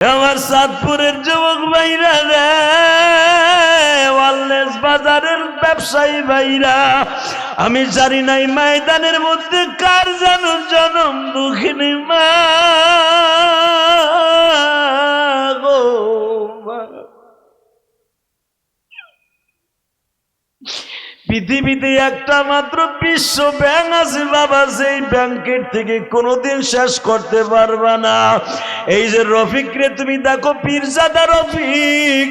আমার চাঁদপুরের যুবক ভাইরা রে, ওয়ালনেস বাজারের ব্যবসায়ী ভাইরা, আমি জানি নাই ময়দানের মধ্যে কার যেন জনম দুঃখিনী মা গো মা। পৃথিবীতে একটা মাত্র বিশ্ব ব্যাংক আছে বাবা, সেই ব্যাংকের থেকে কোনোদিন শেষ করতে পারবা না। এই যে রফিক রে তুমি দেখো, পীরজাদা রফিক,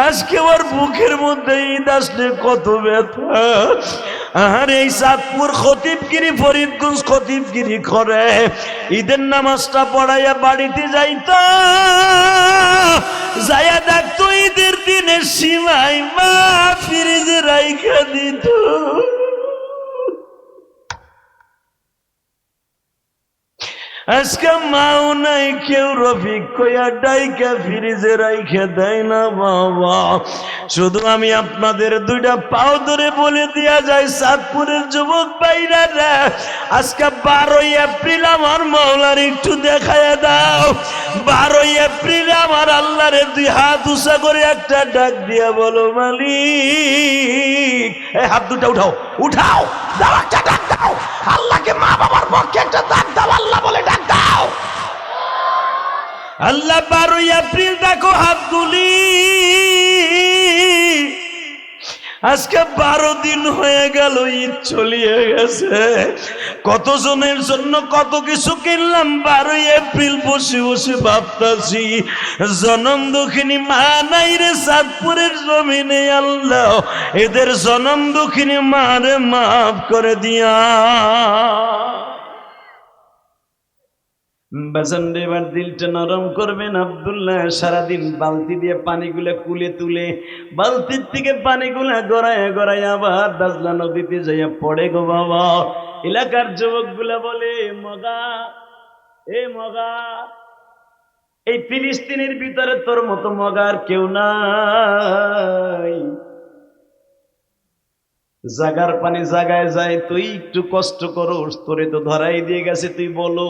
আজকে ওর বুকের মধ্যে ঈদ আসলে কত ব্যথা। আর এই চাঁদপুর খতিবগিরি, ফরিদগঞ্জ খতিবগিরি করে ঈদের নামাজটা পড়াইয়া বাড়িতে যাইতো, যাইয়া দেখতো ঈদের দিনের সীমাই মা ফ্রিজে রাইখা দিত। আজকে মাও নাই, কেউ রফিক কইয়া ডাইকা ফ্রিজে রাইখা দেয় না বাবা। শুধু আমি আপনাদের দুইটা পাও ধরে বলে দিয়া যায়, চাঁদপুরের যুবক ভাইরা রে, আজকে 12 এপ্রিল আমার মাওলার একটু দেখায়া দাও। 12 এপ্রিল আমার আল্লাহরে দুই হাত উঁচা করে একটা ডাক দিয়া বলো, মালিক। এই হাত দুটা উঠাও, উঠাও, দাও একটা ডাক দাও আল্লাহকে। মা বাবার পক্ষে একটা ডাক দাও, আল্লাহ বলে ডাক দাও। আল্লাহ 12 এপ্রিল দেখো হাত তুলি, আজকে 12 দিন হয়ে গেল, ঈদ চলিয়ে গেছে। কতজনের জন্য কত কিছু কিনলাম, 12 এপ্রিল বসে বসে ভাবতাছি, জনম দুঃখিনী মা নাই রে চাঁদপুরের জমিনে, আল্লাহ এদের জনম দুঃখিনী মারে মাফ করে দিয়া। বাজানরে এবার দিলটা নরম করবেন। আব্দুল্লাহ সারাদিন বালতি দিয়ে পানিগুলা কুলে তুলে, বালতির থেকে পানিগুলা গড়ায় গড়ায় আবার দাজলা নদীতে যাইয়া পড়ে গো বাবা। এলাকার যুবকগুলা বলে, মগা এ মগা, এই ফিলিস্তিনের ভিতরে তোর মতো মগার কেউ নাই। জাগার পানি জাগায় যায়, তুই একটু কষ্ট করোস, তোরে তো ধরাই দিয়ে গেছে, তুই বলো।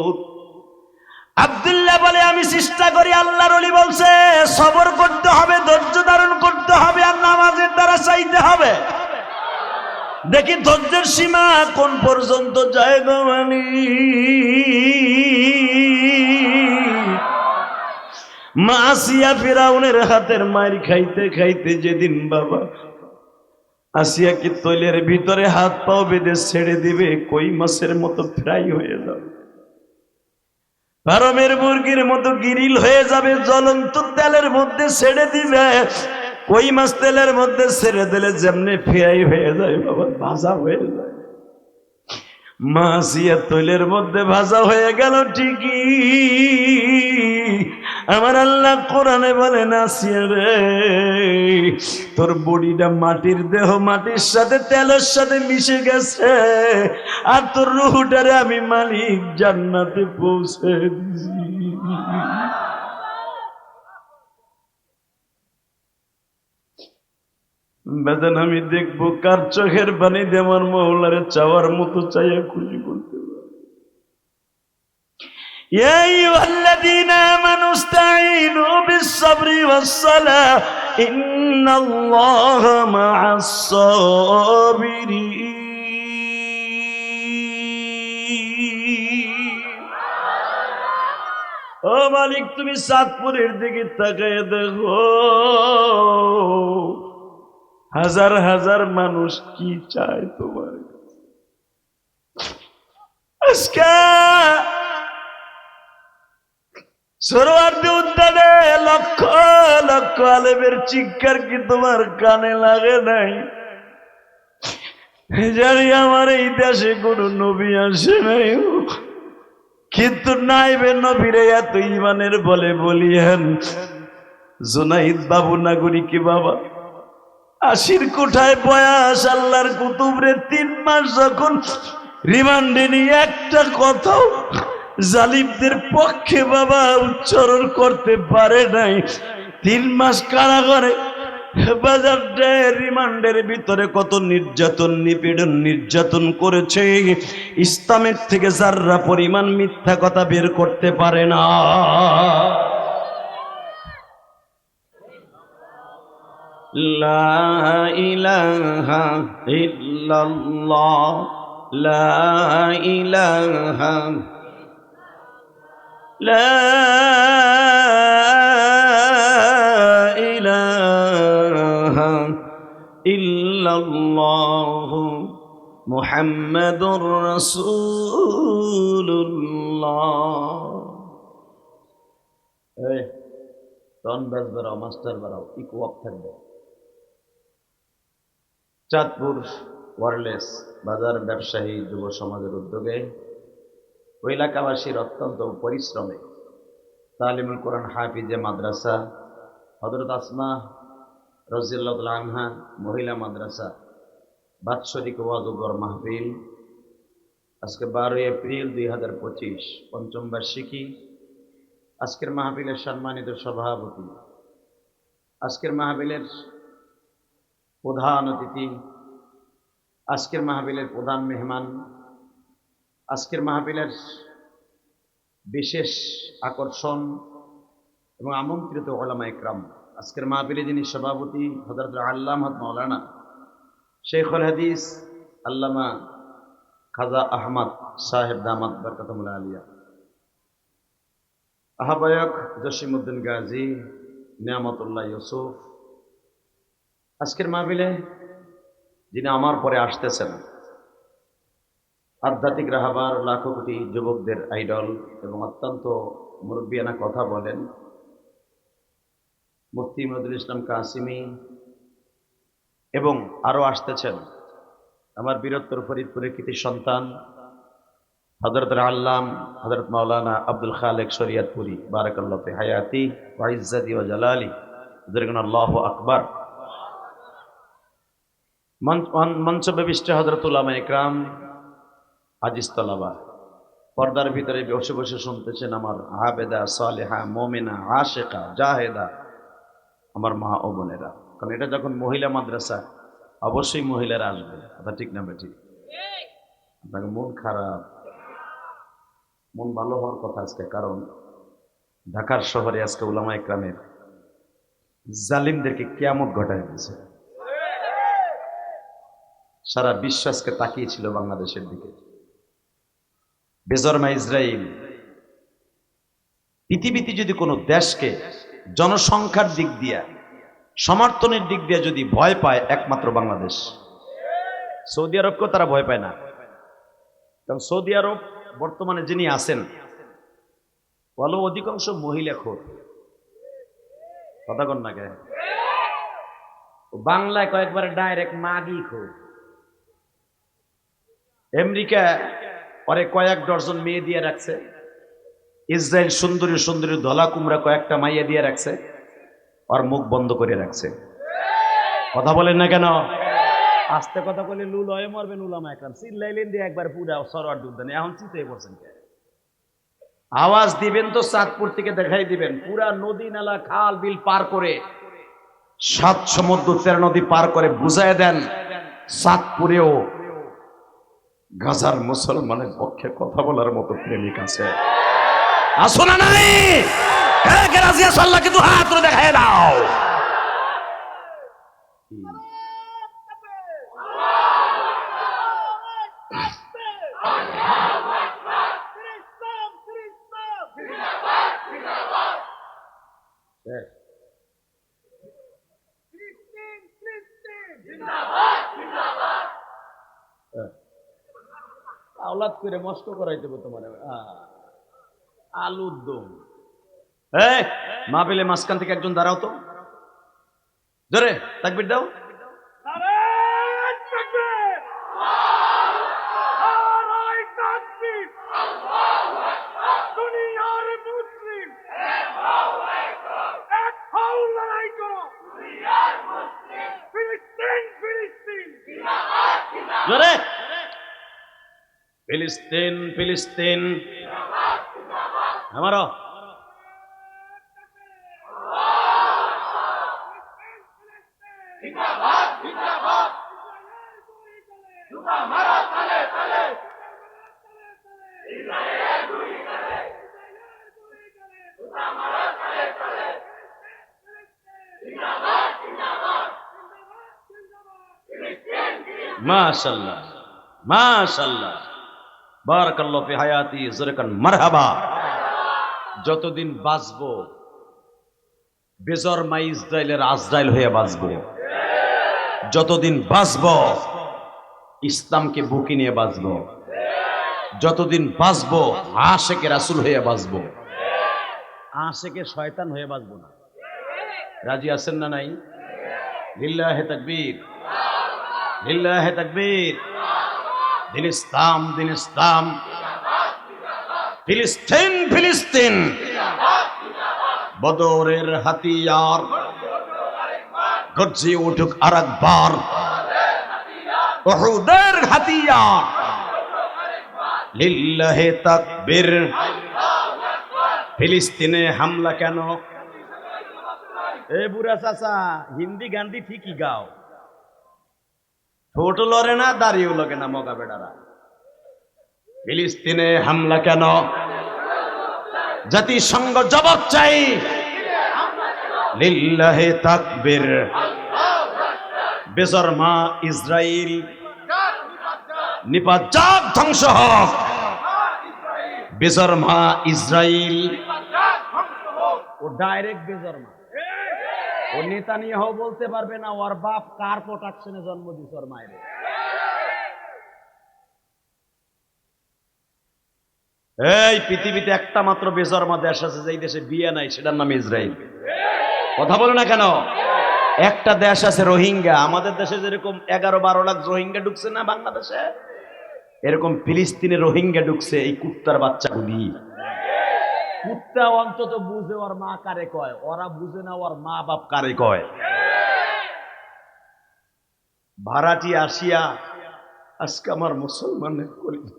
আব্দুল্লাহ বলে, আমি চেষ্টা করি। আল্লাহর ওলি বলছে সবর করতে হবে, ধৈর্য ধারণ করতে হবে, আর নামাজের দ্বারা চাইতে হবে। দেখি ধৈর্যের সীমা কোন পর্যন্ত যায় গো মানি। মা আসিয়া ফিরাউনের হাতের মার খাইতে খাইতে যেদিন বাবা আসিয়াকে তৈলের ভিতরে হাত পাও বেঁধে ছেড়ে দিবে, কই মাছের মতো ফ্রাই হয়ে যাবে, ফার্মের মুরগির মতো গিরিল হয়ে যাবে, জ্বলন্ত তেলের মধ্যে ছেড়ে দিবে। কই মাছ তেলের মধ্যে ছেড়ে দিলে যেমনি ফ্রাই হয়ে যায় বাবা, ভাজা হয়ে যায়। মাছিয়া তৈলের মধ্যে ভাজা হয়ে গেল ঠিকই, আমার আল্লাহ কোরআনে বলেন, আসিয়া রে তোর বডিটা মাটির দেহ, মাটির সাথে তেলের সাথে মিশে গেছে, আর তোর রূহটারে আমি মালিক জান্নাতে পৌঁছে দিছি। বেদন আমি দেখবো কার চোখের পানি দিয়ে আমার মওলারে চাওয়ার মতো চাইয়া খুশি করতে পারে। ইয়া আইয়ুহাল্লাযীনা আমানু ইসতাঈনু বিস-সাবরি ওয়াস-সালাহ ইন্নাল্লাহা মা'আস-সাবিরিন। ও মালিক, তুমি চাঁদপুরের দিকে তাকায় দেখো, হাজার হাজার মানুষ কি চায় তোমার আজকে। সোহরাওয়ার্দী উদ্যানে লক্ষ লক্ষ আলেমের চিৎকার কি তোমার কানে লাগে নাই? জানি আমার এই দেশে কোন নবী আসে নাই, কিন্তু নাইবে নবীরে এত ইমানের বলে বলিয়েন। জুনাইদ বাবু নাগরিকে বাবা 80 কোঠায় বয়স, আল্লাহর কুতুবরে 3 মাস যখন রিমান্ডে নিয়ে একটা কথাও জালিমদের পক্ষে বাবা উচ্চারণ করতে পারে নাই। 3 মাস কারাগারে বাজারে রিমান্ডের ভিতরে কত নির্যাতন নিপীড়ন নির্যাতন করেছে, ইসলামের থেকে যাররা পরিমাণ মিথ্যা কথা বের করতে পারে না। লা ইলাহা ইল্লাল্লাহ, লা ইলাহা, লা ইলাহা ইল্লাল্লাহ মুহাম্মাদুর রাসূলুল্লাহ। এই টন ব্যাস বাড়াও, মাস্টার বাড়াও, ইকো আপ থাকবে। চাঁদপুর ওয়ারলেস বাজার ব্যবসায়ী যুব সমাজের উদ্যোগে ওই এলাকাবাসীর অত্যন্ত পরিশ্রমে তালিমুল কোরআন হাফিজে মাদ্রাসা হযরত আসমা রাদিয়াল্লাহু আনহা মহিলা মাদ্রাসা বাৎসরিক ওয়াজ ও দোয়া মাহফিল আজকে 12 এপ্রিল 2025 পঞ্চম বার্ষিকী। আজকের মাহফিলের সম্মানিত সভাপতি, আজকের মাহফিলের প্রধান অতিথি, আজকের মাহফিলের প্রধান মেহমান, আজকের মাহফিলের বিশেষ আকর্ষণ এবং আমন্ত্রিত উলামা ইকরাম, আজকের মাহফিলে যিনি সভাপতি হযরত আল্লামা মাওলানা শেখুল হাদিস আল্লামা খাজা আহমদ সাহেব দামাত বরকাতুল আলিয়া, আহ্বায়ক জসিমউদ্দিন গাজী নিয়ামতুল্লাহ ইউসুফ, আজকের মাহফিলে যিনি আমার পরে আসতেছেন আধ্যাত্মিক রাহবার লাখো কোটি যুবকদের আইডল এবং অত্যন্ত মুরব্বিয়ানা কথা বলেন মুফতি ইমাদুল ইসলাম কাসিমি, এবং আরো আসতেছেন আমার বীরত্তর ফরিদপুরের কৃতি সন্তান হযরত আল্লাম হযরত মাওলানা আব্দুল খালেক শরিয়তপুরি বারাকাল্লাহু ফি হায়াতি ওয়া ইজ্জতি ওয়া জালালি, আল্লাহু আকবার। মঞ্চ বিশিষ্ট হযরত উলামা ইকরাম, আজিজ তলাবা, পর্দার ভিতরে বসে বসে শুনতেছেন আমার আবেদা সালেহা মুমিনা আশিকা জাহেদা আমার মা ও বোনেরা। কারণ এটা যখন মহিলা মাদ্রাসা অবশ্যই মহিলারা আসবে, কথা ঠিক না বেঠিক? আপনাকে মন খারাপ, মন ভালো হওয়ার কথা আজকে, কারণ ঢাকার শহরে আজকে উলামা ইকরামের জালিমদেরকে কিয়ামত ঘটায় দিয়েছে। সারা বিশ্ব আজকে তাকিয়েছিল বাংলাদেশের দিকে। বেজরমা ইসরায়েল, পৃথিবীতে যদি কোনো দেশকে জনসংখ্যার দিক দিয়া সমর্থনের দিক দিয়ে যদি ভয় পায় একমাত্র বাংলাদেশ। সৌদি আরবকেও তারা ভয় পায় না, কারণ সৌদি আরব বর্তমানে যিনি আছেন বলো অধিকাংশ মহিলা খোর, কথা কন না কে? বাংলায় কয়েকবার ডাইরেক্ট মাগি খোর। আমেরিকা পরে কয়েক ডজন মেয়ে দিয়ে রাখছে, ইসরায়েল সুন্দরী সুন্দরী ধলা কুমড়া কয়েকটা মাইয়া দিয়ে রাখছে, আর মুখ বন্ধ করে রাখছে। কথা বলেন না কেন? আস্তে কথা বলে লুল হয়ে মরবেন উলামা ইকরাম। চিল্লাইলেন দিয়ে একবার পুরা সরোয়ার দুধ দেন, এখন চিন্তাই করছেন কে? আওয়াজ দিবেন তো চাঁদপুর থেকে দেখাই দিবেন, পুরা নদী নালা খাল বিল পার করে 7 সমুদ্র 13 নদী পার করে বুঝায় দেন চাঁদপুরেও গাজার মুসলমানের পক্ষে কথা বলার মতো প্রেমিক আছে। আসো না নাই? কে রাজি আছো? আল্লাহকে দু হাত তুলে দেখায় দাও। আওলাদ করে মস্ত করাই দেবো তোমার আলুর দম। মাহফিলে মাঝখান থেকে একজন দাঁড়াও তো, জোরে তাকবীর দাও। জোরে ফিলিস্তিন ফিলিস্তিন আমারও। মাশাআল্লাহ মাশাআল্লাহ, বারাকাল্লাহু ফি হায়াতি, জোরে কান মারহাবা। যতদিন বাঁচবো বেজর মা ইসরায়েলের আজরাইল হয়ে বাঁচবো, যতদিন বাঁচবো ইসলামকে বুকে নিয়ে বাঁচবো, যতদিন বাঁচবো আশেকে রাসূল হয়ে বাঁচবো, আশেকে শয়তান হয়ে বাঁচবো না। রাজি আছেন না নাই? লিল্লাহে তাকবীর, লিল্লাহে তাকবীর। দিন ইসলাম, দিন ইসলাম। ফিলিস্তিন, ফিলিস্তিন। বদরের হাতিয়ার গর্জে উঠুক আরেকবার, উহুদের হাতিয়ার। লিল্লাহে তাকবীর। ফিলিস্তিনে হামলা কেন? এ বুড়া চাচা, হিন্দি গান্ধী ঠিকই গাও, ছোট লড়ে না, দাঁড়িয়েও লগে না মগা বেড়ারা। ফিলিস্তিনে হামলা কেন? জাতিসংঘ জবাব চাই। লিল্লাহে তাকবীর। বেজরমা ইসরাইল নিপাত যাক, ধ্বংস হোক। বেজরমা ইসরাইল, ও ডাইরেক্ট বেজরমা। ও নেতানিয়াহু বলতে পারবে না ওর বাপ কার প্রোটেকশনে জন্ম দিছে ওর মায়ের। এই পৃথিবীতে একটা মাত্র বেজরমা দেশ আছে যেই দেশে বিয়ে নাই, সেটার নাম ইসরায়েল। কথা বলে না কেন? একটা দেশ আছে রোহিঙ্গা। আমাদের দেশে যেরকম 11-12 লাখ রোহিঙ্গা ঢুকছে না বাংলাদেশে, এরকম ফিলিস্তিনে রোহিঙ্গা ঢুকছে। এই কুত্তার বাচ্চাগুলি, কুত্তা অন্তত বুঝে ওর মা কারে কয়, ওরা বুঝে না ওর মা বাপ কারে কয়। ভাড়াটি আসিয়া আজকে আমার মুসলমানের কলিজা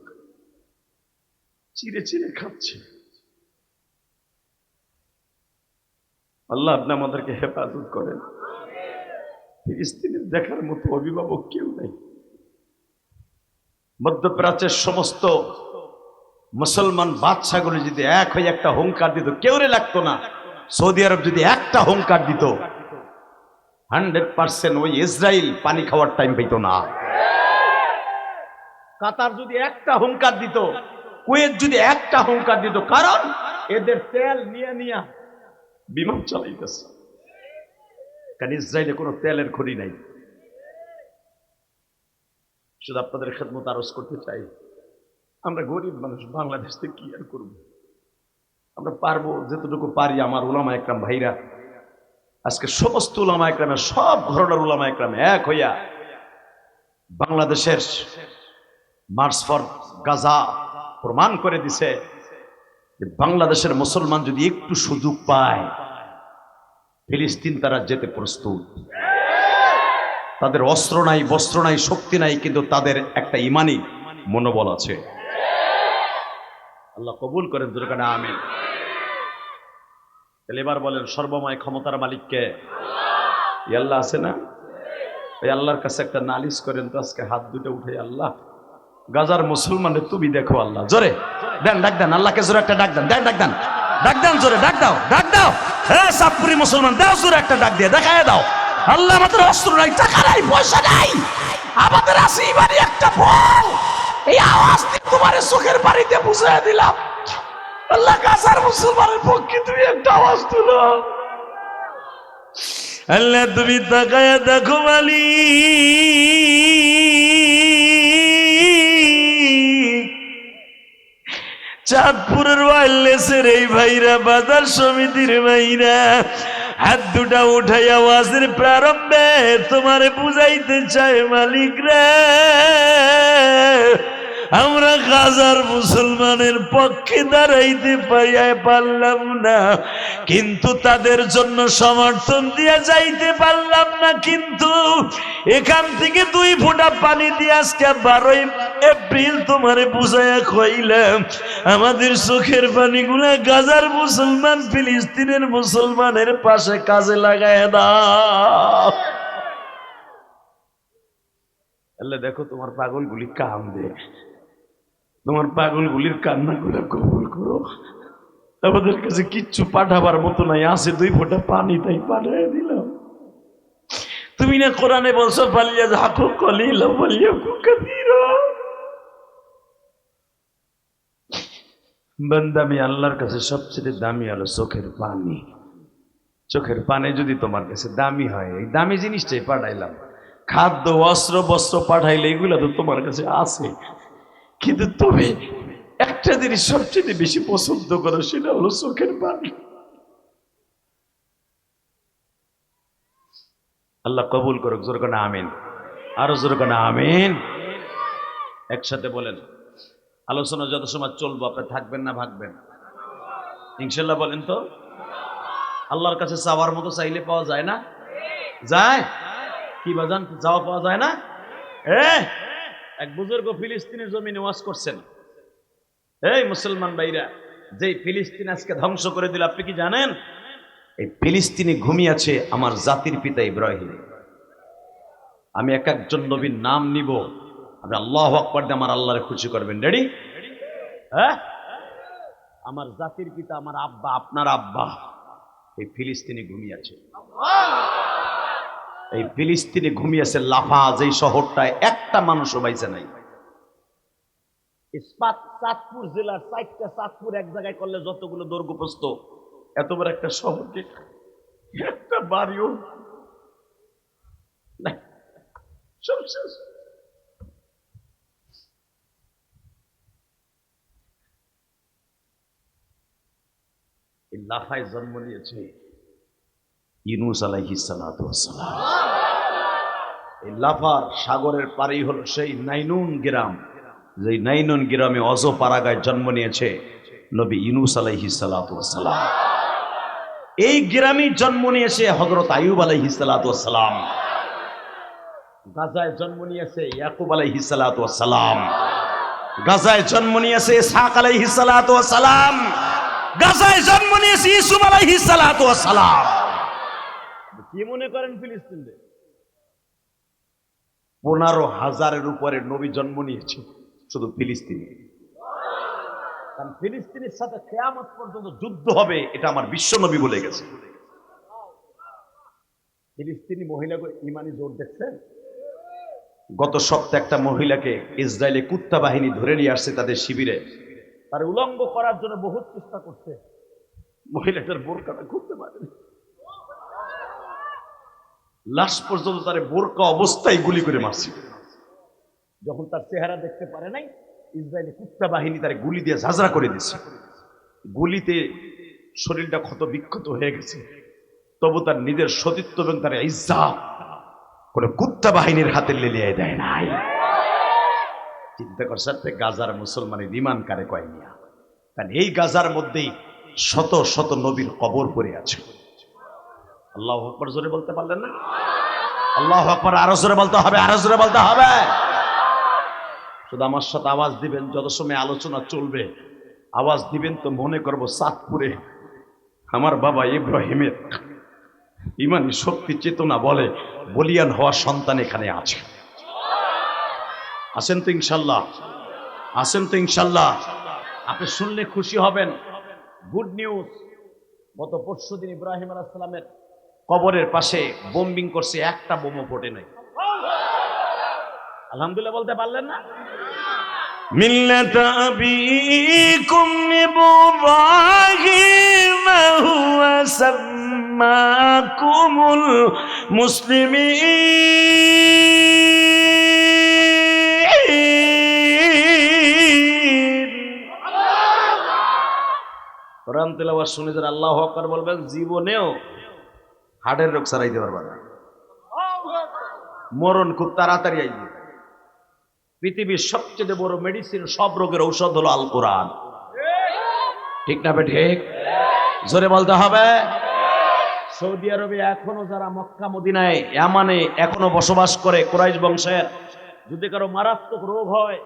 চিরে চিরে খাচ্ছে। আল্লাহ আপনি আমাদেরকে হেফাজত করেন। ফিলিস্তিনের দেখার মতো অভিভাবক কেউ নেই। মধ্যপ্রাচ্যের সমস্ত মুসলমান বাদশাগুলো যদি এক হয়ে একটা হুঙ্কার দিত, কেউরে লাগতো না। সৌদি আরব যদি একটা হুঙ্কার দিত, 100% ওই ইসরায়েল পানি খাওয়ার টাইম পেত না। কাতার যদি একটা হুঙ্কার দিত, কুয়েত যদি একটা হুঙ্কার দিত, কারণ এদের তেল নিয়ে নিয়ে বিমান চালাইতেছে। কারণ ইসরায়েলে কোনো তেলের খনি নাই। শুধু আপনাদের খেদমত আরজ করতে চাই, আমরা গরিব মানুষ, বাংলাদেশ থেকে কি আর করব? আমরা পারবো যতটুকু পারি। আমার উলামা একরাম ভাইরা আজকে সমস্ত উলামা একরামের সব ঘরনার উলামা একরাম এক হইয়া বাংলাদেশের মার্চ ফর গাজা প্রমাণ করে দিছে যে বাংলাদেশের মুসলমান যদি একটু সুযোগ পায়, ফিলিস্তিন তারা যেতে প্রস্তুত। তাদের অস্ত্র নাই, বস্ত্র নাই, শক্তি নাই, কিন্তু তাদের একটা ইমানি মনোবল আছে। আল্লাহ কবুল করেন, দুর্গানা আমিন। তাহলে এবার বলেন, সর্বময় ক্ষমতার মালিককে? আল্লাহ আছে না? ওই আল্লাহর কাছে একটা নালিশ করেন তো আজকে, হাত দুটো উঠে, আল্লাহ গাজার মুসলমানের তুমি দেখো। আল্লাহ জোরে দেন, ডাক দেন, আল্লাহকে জোরে একটা ডাক দেন, দেন ডাক দেন, ডাক দেন, জোরে ডাক দাও, ডাক দাও। হ্যাঁ সাতপুরি মুসলমান, দাও জোরে একটা ডাক দিয়ে দেখায় দাও, আল্লাহ আমাদের অস্ত্র নাই, টাকা নাই, পয়সা নাই, আমাদের আছে ইমানি একটা বল। এই আওয়াজ দিয়ে তোমার চোখের বাড়িতে বুঝিয়ে দিলাম, আল্লাহ গাজার মুসলমানের পক্ষে তুমি একটা আওয়াজ তুলো। আল্লাহ তুমি তাকায়া দেখো মালিক, চাঁদপুরের ওয়াইলেসের এই ভাইরা, বাজার সমিতির ভাইরা হাত দুটা উঠাই আওয়াজের প্রারম্ভে তোমারে বুঝাইতে চায়, মালিক রে আমরা গাজার মুসলমানের পক্ষে দাঁড়াইতে পারলাম না, কিন্তু তাদের জন্য সমর্থন দিয়ে যাইতে পারলাম না, কিন্তু এখান থেকে 2 ফোঁটা পানি দিয়ে আজকে 12 এপ্রিল তোমারে বুঝাইয়া কইলাম, আমাদের চোখের পানিগুলা গাজার মুসলমান, ফিলিস্তিনের মুসলমানের পাশে কাজে লাগায় দাও। আল্লাহ দেখো তোমার পাগলগুলি কাম দে, তোমার পাগলগুলির কান্নাগুলো কবুল করো। আমাদের কাছে কিচ্ছু পাঠাবার মতো নাই, আছে 2 ফোঁটা পানি, তাই পাঠিয়ে দিলাম। তুমি না কোরআনে বলছো ফালিয়া যাকু কলিলা ফালিয়াকু কাসীরা। বান্দা, আমি আল্লাহর কাছে সবচেয়ে দামি হলো চোখের পানি। চোখের পানি যদি তোমার কাছে দামি হয়, এই দামি জিনিসটাই পাঠাইলাম। খাদ্য, অস্ত্র, বস্ত্র পাঠাইলে এগুলো তো তোমার কাছে আছে, কিন্তু তুমি একটা জিনিস সবচেয়ে বেশি পছন্দ করো, সেটা হলো চোখের পানি। আল্লাহ কবুল করুক। জোর করে আমিন, আরো জোর করে আমিন। একসাথে বলেন। আলোচনা যত সময় চলবো আপনি থাকবেন না ভাগবেন? ইনশাল্লাহ বলেন তো। আল্লাহর কাছে চাওয়ার মতো চাইলে পাওয়া যায় না? যায় কি বাজান? যাওয়া পাওয়া যায় না? এক বুজুর্গ ফিলিস্তিনের জমিনে ওয়াজ করছেন। এই মুসলমান ভাইরা, যে ফিলিস্তিন আজকে ধ্বংস করে দিল, আপনি কি জানেন এই ফিলিস্তিনে ঘুমিয়ে আছে আমার জাতির পিতা ইব্রাহিম। আমি এক একজন নবীর নাম নিব, আমি আল্লাহু আকবার দিয়ে আমার আল্লাহরে খুশি করবেন। রেডি? হ্যাঁ, আমার জাতির পিতা, আমার আব্বা, আপনার আব্বা এই ফিলিস্তিনে ঘুমিয়ে আছে। এই ফিলিস্তিনে ঘুমিয়ে আছে লাফা, যেই শহরটায় একটা মানুষও বাইছে নাই। চাঁদপুর জেলার 4টা চাঁদপুর এক জায়গায় করলে যতগুলো দৈর্ঘ্যপ্রস্থ, এত বড় একটা শহরকে একটা বাড়িও নাই, সব শেষ। এই লাফায় জন্ম নিয়েছে ইউনূস আলাইহিস সালাতু ওয়াস সালাম। এই লাফার সাগরের পাড়ি হলো সেই নাইনুন গ্রাম, যে নাইনুন গ্রামে অজপাড়াগায় জন্ম নিয়েছে নবী ইউনূস আলাইহিস সালাতু ওয়াস সালাম। এই গ্রামে জন্ম নিয়েছে হযরত আইয়ুব আলাইহিস সালাতু ওয়াস সালাম। গাজায় জন্ম নিয়েছে ইয়াকুব আলাইহিস সালাতু ওয়াস সালাম। গাজায় জন্ম নিয়েছে ইসহাক আলাইহিস সালাতু ওয়াস সালাম। গাজায় জন্ম নিয়েছে ইউসুফ আলাইহিস সালাতু ওয়াস সালাম। কি মনে করেন ফিলিস্তিনে 15,000-এর উপরে নবী জন্ম নিয়েছে শুধু ফিলিস্তিনে। কারণ ফিলিস্তিনের সাথে কিয়ামত পর্যন্ত যুদ্ধ হবে, এটা আমার বিশ্ব নবী বলে গেছে। ফিলিস্তিনি মহিলাকে ইমানি জোর দেখছেন? গত সপ্তাহে একটা মহিলাকে ইসরায়েলি কুত্তা বাহিনী ধরে নিয়ে আসছে তাদের শিবিরে। তার উলঙ্গ করার জন্য বহুত চেষ্টা করছে, মহিলাটার বোরকাটা খুলতে পারেনি। লাশ পর্যন্ত তার বোরকা অবস্থায় গুলি করে মারছে। যখন তার চেহারা দেখতে পারে নাই, ইসরায়েলি কুত্তা বাহিনী তার গুলি দিয়ে ঝাঁঝরা করে দিচ্ছে। গুলিতে শরীরটা ক্ষত বিক্ষত হয়ে গেছে, তবু তার নিজের সতীত্ব এবং তার ইজ্জত কোন কুত্তা বাহিনীর হাতে লেলিয়ে দেয় নাই। চিন্তা করছে গাজার মুসলমানের ইমান কারে কয় নিয়া। কারণ এই গাজার মধ্যেই শত শত নবীর কবর পড়ে আছে। আল্লাহু আকবার জোরে বলতে পারলেন না? আল্লাহু আকবার আরো জোরে বলতে হবে, আরো জোরে বলতে হবে। শুধু আমার সাথে আওয়াজ দিবেন, যত সময় আলোচনা চলবে আওয়াজ দিবেন তো মনে করবো চাঁদপুরে আমার বাবা ইব্রাহিমের ইমানি শক্তি চেতনা বলে বলিয়ান হওয়া সন্তান এখানে আছে। আছেন তো ইনশাল্লাহ? আছেন তো ইনশাল্লাহ? আপনি শুনলে খুশি হবেন। গুড নিউজ, গত পরশুদিন ইব্রাহিম আলাইহিস সালামের কবরের পাশে বোম্বিং করছে, একটা বোমও ফোটে নাই। আলহামদুলিল্লাহ বলতে পারলেন না? মিল্লাত আবিকুম ইব্রাহিম হুয়া সাম্মাকুমুল মুসলিমিন। কোরআন তেলাওয়াত শুনে যারা আল্লাহু আকবার বলবেন, জীবনেও হার্টের রোগ সারাইতে পারবে না, মরণ খুব তাড়াতাড়ি আইবে। পৃথিবীর সবচেয়ে বড় মেডিসিন, সব রোগের ঔষধ হলো আল কোরআন। ঠিক না বে ঠিক? জোরে বলতে হবে। সৌদি আরবে এখনো যারা মক্কা মদিনায় ইয়ামানে এখনো বসবাস করে কুরাইশ বংশের, যদি কারো মারাত্মক রোগ হয়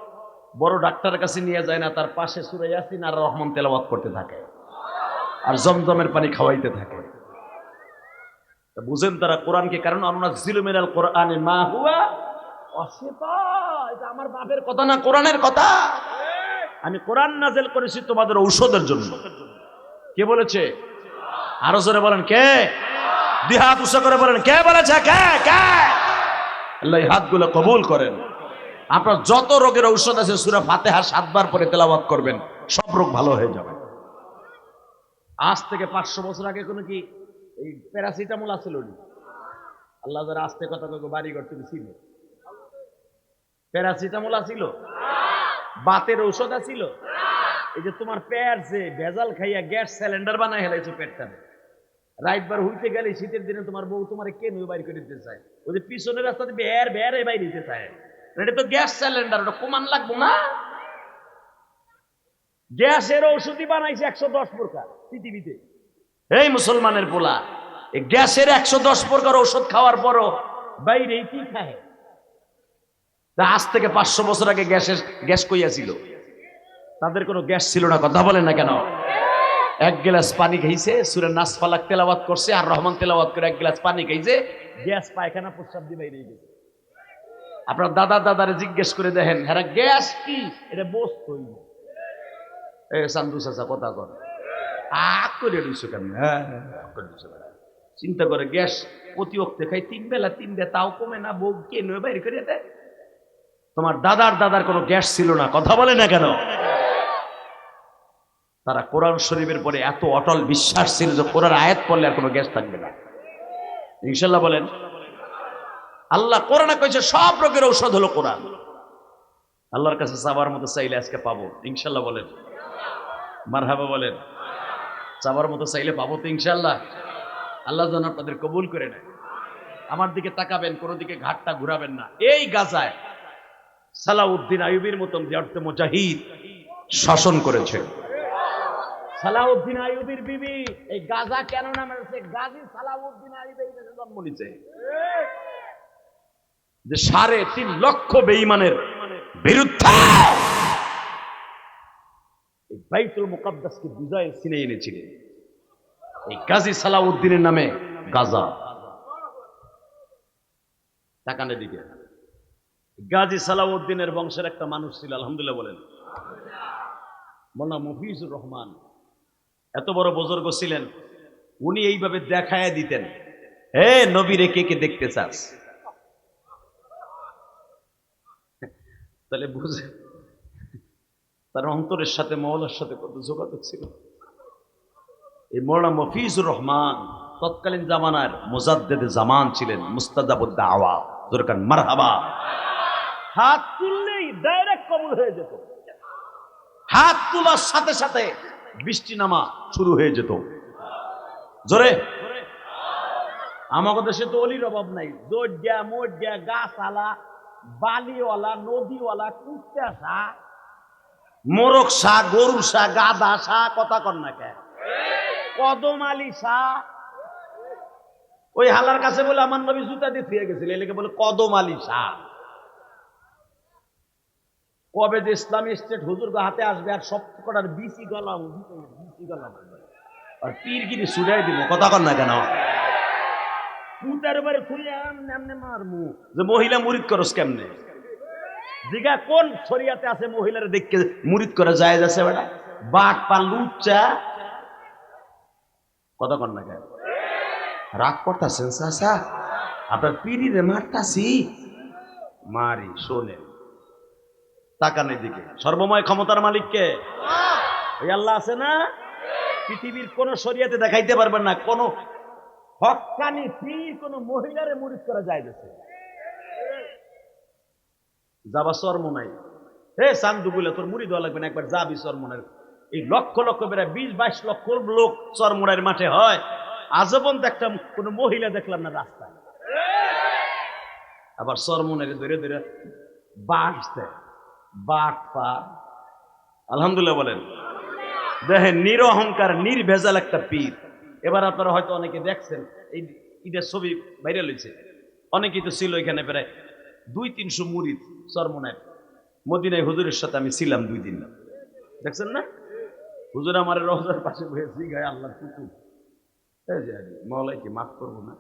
বড় ডাক্তারের কাছে নিয়ে যায় না, তার পাশে সূরা ইয়াসিন আর রহমান তেলাওয়াত করতে থাকে আর জমজমের পানি খাওয়াইতে থাকে। বুঝেন তারা কোরআনকে, কারণ আনুনাজ্জিলু মিনাল কোরআনি মা হুয়া অসেতা, এটা আমার বাপের কথা না, কোরআনের কথা। আমি কোরআন নাযিল করেছি তোমাদের ঔষধের জন্য। কে বলেছে? আরো জোরে বলেন কে? দুই হাত উঁচু করে বলেন কে বলেছে? কে কে? আল্লাহ এই হাতগুলো কবুল করেন। আপনার যত রোগের ঔষধ আছে সূরা ফাতিহা 7 বার পরে তেলাওয়াত করবেন, সব রোগ ভালো হয়ে যাবে। আজ থেকে 500 বছর আগে কোনো কি এই প্যারাসিটামল আছিল না? আল্লাহ যারা আস্তে কথা কইবো বাড়ি ঘর তুমি ছিল, প্যারাসিটামল আছিল? বাতের ঔষধ আছিল? এই যে তোমার পেট যে ভেজাল খাইয়া গ্যাস সিলিন্ডার বানাই হেলাইছো পেটটারে, রাইটবার হইতে গেলে শীতের দিনে তোমার বউ তোমার কেন বাইর করে দিতে চায়, ওই যে পিছনের রাস্তাতে বের বের বাইর দিতে চায়, এটা তো গ্যাস সিলিন্ডার, ওটা কমান লাগবো না? গ্যাসের ঔষধই বানাইছে 110 প্রকার পৃথিবীতে। এই মুসলমানের পোলা, এই গ্যাসের 110 প্রকার ঔষধ খাওয়ার পরও বাইরে কি খায়? আজ থেকে 500 বছর আগে গ্যাস কইয়াছিল? তাদের কোনো গ্যাস ছিল না, কথা বলেন না কেন? এক গ্লাস পানি খাইছে, সূরা নাস ফালাক তেলাওয়াত করছে আর রহমান তেলাওয়াত করে এক গ্লাস পানি খাইছে, গ্যাস পায়খানা প্রস্রাব দিয়ে বাইরে গেছে। আপনার দাদা দাদারে জিজ্ঞেস করে দেখেন, হ্যাঁ গ্যাস কি? এটা বস্তু। এই সান্দু চাচা কথা কর, আগ করে দিছো কেন? হ্যাঁ চিন্তা করে, গ্যাস প্রতি অক্তে খাই 3 বেলা 3 বেলা, তাও কমে না, বউ কে নয় বাইরে করে দেয়। তোমার দাদার দাদার কোনো গ্যাস ছিল না, কথা বলে না কেন? তারা কোরআন শরীফের পরে এত অটল বিশ্বাস ছিল যে কোরআন আয়াত পড়লে আর কোনো গ্যাস থাকবে না। ইনশাল্লাহ বলেন। আল্লাহ কোরআনে কইছে সব রোগের ঔষধ হলো কোরআন। আল্লাহর কাছে চাবার মতো চাইলে আজকে পাবো, ইনশাল্লাহ বলেন। মারহাবা বলেন। চাবার মতো চাইলে পাবো তো ইনশাল্লাহ। আল্লাহ যেন আপনাদের কবুল করে নেয়। আমার দিকে তাকাবেন, কোনো দিকে ঘাটটা ঘুরাবেন না। এই গাজায় সালাউদ্দিন আইয়ুবীর মতন জর্দে মুজাহিদ শাসন করেছে। সালাউদ্দিন আইয়ুবীর বিবি এই গাজা কেন নামে হচ্ছে? গাজী সালাউদ্দিন আইয়ুবী এই দেশে জন্ম নিছে, যে 3.5 লক্ষ বেঈমানের বিরুদ্ধে এই বাইতুল মুকাদ্দাসকে বিজয় ছিনিয়ে এনেছিলেন। এই গাজী সালাউদ্দিনের নামে গাজা। তাকানের দিকে, গাজী সালাউদ্দিনের বংশের একটা মানুষ ছিল, আলহামদুলিল্লাহ বলেন, মোল্লা মফিজুর রহমান। এত বড় বুজুর্গ ছিলেন, উনি এইভাবে দেখায় দিতেন, হে নবীরে কে কে দেখতে চাস? তাহলে বুঝে তার অন্তরের সাথে মওলার সাথে কত যোগাযোগ ছিল। এই মোল্লা মফিজুর রহমান তৎকালীন জামানার মুজাদ্দেদে জামান ছিলেন, মুস্তাজাবুদ দাওয়া। দরকার মারহাবা। হাত তুললেই ডাইরেক্ট কবুল হয়ে যেত, হাত তোলার সাথে সাথে বৃষ্টি নামা শুরু হয়ে যেত। জোরে। আমাদের দেশে তো অলির অভাব নাই, দৌড়িয়া মোড়িয়া গাছালা বালিওয়ালা নদীওয়ালা কুত্তা সা মোরগ সা গরু সা গাদা সা, কথা কর না কে? কদম আলী সা। ওই হালার কাছে বলে আমার নবী জুতা দিয়ে ফিরে গেছিল, এলাকে বলে কদম আলী শাহ। কবে যে ইসলামী স্টেট হুজুর হাতে আসবে আর সব কটার বিসি গলাম আর পীরগিরি ছুড়াই দিব, কথা কর না কেন? পুতার উপরে খুলে এমনি মারমু যে মহিলা মুরিদ করস কেমনে? জিগা কোন শরিয়াতে আছে মহিলার দেখকে মুরিদ করে যায় যাচ্ছে? বেটা বাট পা লুচ্চা, কথা কর না কেন? রাগ করতেছেন চাচা? আপনার পীরিরে মারতাছি, মারি শোনে। তাকানের দিকে, সর্বময় ক্ষমতার মালিককে ওই আল্লাহ আছে না? পৃথিবীর কোন শরিয়াতে দেখাইতে পারবেন না কোন হক্কানি পীর কোন মহিলারে মুরিদ করা যায় যাচ্ছে। যাবা চরমনাই, হে চান্দু বলে তোর মুরিদ হওয়া লাগবে না, একবার যাবি চরমনের। এই লক্ষ লক্ষ বেড়া 20-22 লক্ষ লোক চরমনাইয়ের মাঠে হয়, আজীবন একটা কোন মহিলা দেখলাম না রাস্তায়। আবার চরমনের ধরে ধরে বাস দেয়, বাট পা। আলহামদুলিল্লাহ বলেন। দেখেন নিরহংকার নির্ভেজাল একটা পীর। এবার আপনারা হয়তো অনেকে দেখছেন, এই ঈদের ছবি ভাইরাল হয়েছে, অনেকেই তো ছিল এখানে, প্রায় 200-300 মুরিদ চরমনায়। মদিনায় হুজুরের সাথে আমি ছিলাম 2 দিন, দেখছেন না? হুজুর আমার রওজার পাশে বসেছি, গায়ে আল্লাহ কুকুর মওলাই কি মাফ করবো না?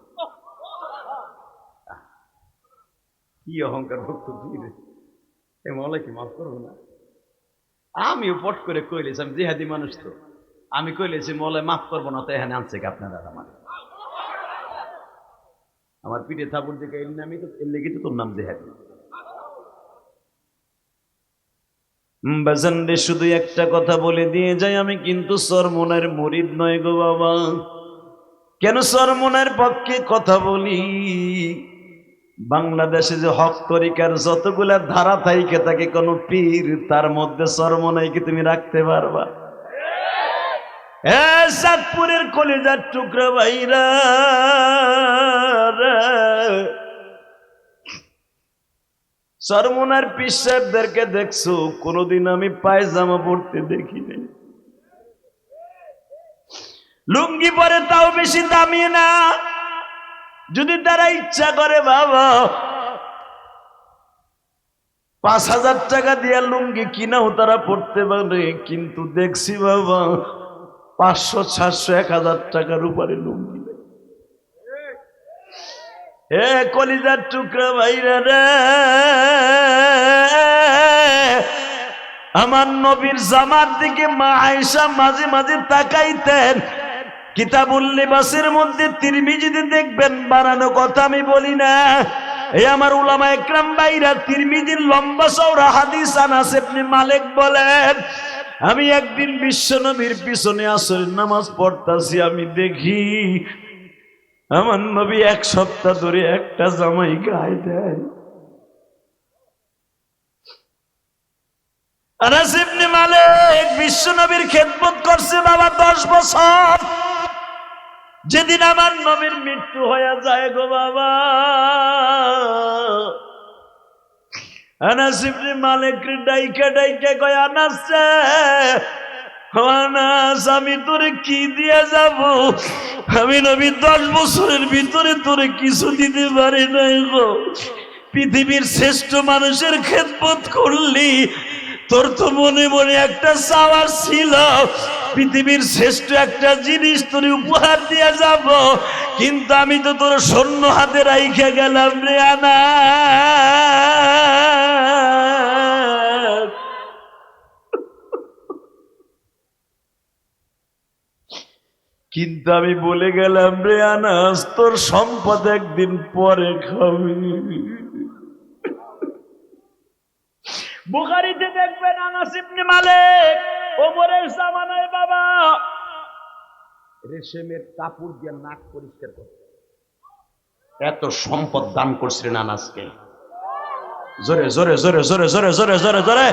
কি অহংকার ভক্ত তুই রে, এ মৌলা কি মাফ করবো না? আমিও পট করে কইলেছি, আমি জিহাদি মানুষ তো, আমি কইলেছি মৌলায় মাফ করবো না, তো এখানে আনছে কি আপনারা? আমার পিঠে থাপুর দিকে এর নামই তো, এর লেগে তো তোর নাম জিহাদি। বাজান রে, শুধু একটা কথা বলে দিয়ে যাই, আমি কিন্তু চরমোনার মুরিদ নয় গো বাবা। কেন চরমোনার পক্ষে কথা বলি? বাংলাদেশে যে হক তরিকার যতগুলা ধারা থাইকে থাকে, কোন পীর তার মধ্যে চরমোনাইকে তুমি রাখতে পারবা? চাঁদপুরের কলিজার টুকরা ভাইরা, চরমোনার পীর সাহেবদেরকে দেখছো? কোনদিন আমি পায়জামা পড়তে দেখি নাই। লুঙ্গি পরে, তাও বেশি দামি না। যদি তারা ইচ্ছা করে বাবা 5,000 টাকা দিয়া লুঙ্গি কিনাও তারা পড়তে পারে, কিন্তু দেখছি বাবা 500, 700, 1,000 টাকার উপরে লুঙ্গি। এ কলিজার টুকরা ভাইরা রে, আমার নবীর জামার দিকে মা আয়েশা মাঝে মাঝে তাকাইতেন। কিতাবুল লিবাসের মধ্যে তিরমিজিতে দেখবেন, বানানো কথা আমি বলি না। এই আমার উলামা একরাম ভাইরা তিরমিজির লম্বা চওড়া হাদিস আনাস ইবনে মালিক বলেন, আমি একদিন বিশ্বনবীর পিছনে আসরের নামাজ পড়তাছি, আমি দেখি আমার নবী 1 সপ্তাহ ধরে একটা জামাই গায়ে দেয়। আনাস ইবনে মালিক বিশ্বনবীর খেদমত করছে বাবা 10 বছর। যেদিন আমার নবীর মৃত্যু হয়ে যায় গো বাবা, আনাস ইবনে মালিক ডাইকা ডাইকা কয়, আনাস রে, আনাস, আমি তোরে কি দিয়ে যাব? আমি নবী 10 বছরের ভিতরে তোরে কিছু দিতে পারি নাই গো। পৃথিবীর শ্রেষ্ঠ মানুষের খেদমত করলি, তোর তো মনে মনে একটা চাওয়ার ছিল, পৃথিবীর শ্রেষ্ঠ একটা জিনিস তোর উপহার দিয়ে যাব, কিন্তু আমি তো তোর শূন্য হাতে রাইখে গেলাম রে আনাস। কিন্তু আমি বলে গেলাম রে আনাস, তোর সম্পদ একদিন পরে খাবি। বুখারীতে দেখবেন আনাস ইবনে মালিক ওমরের জামানায় বাবা রেশমের কাপড় দিয়ে নাক পরিষ্কার করতেন। এত সম্পদ দান করছিলেন আনাসকে। জোরে জোরে জোরে জোরে জোরে জোরে জোরে জোরে,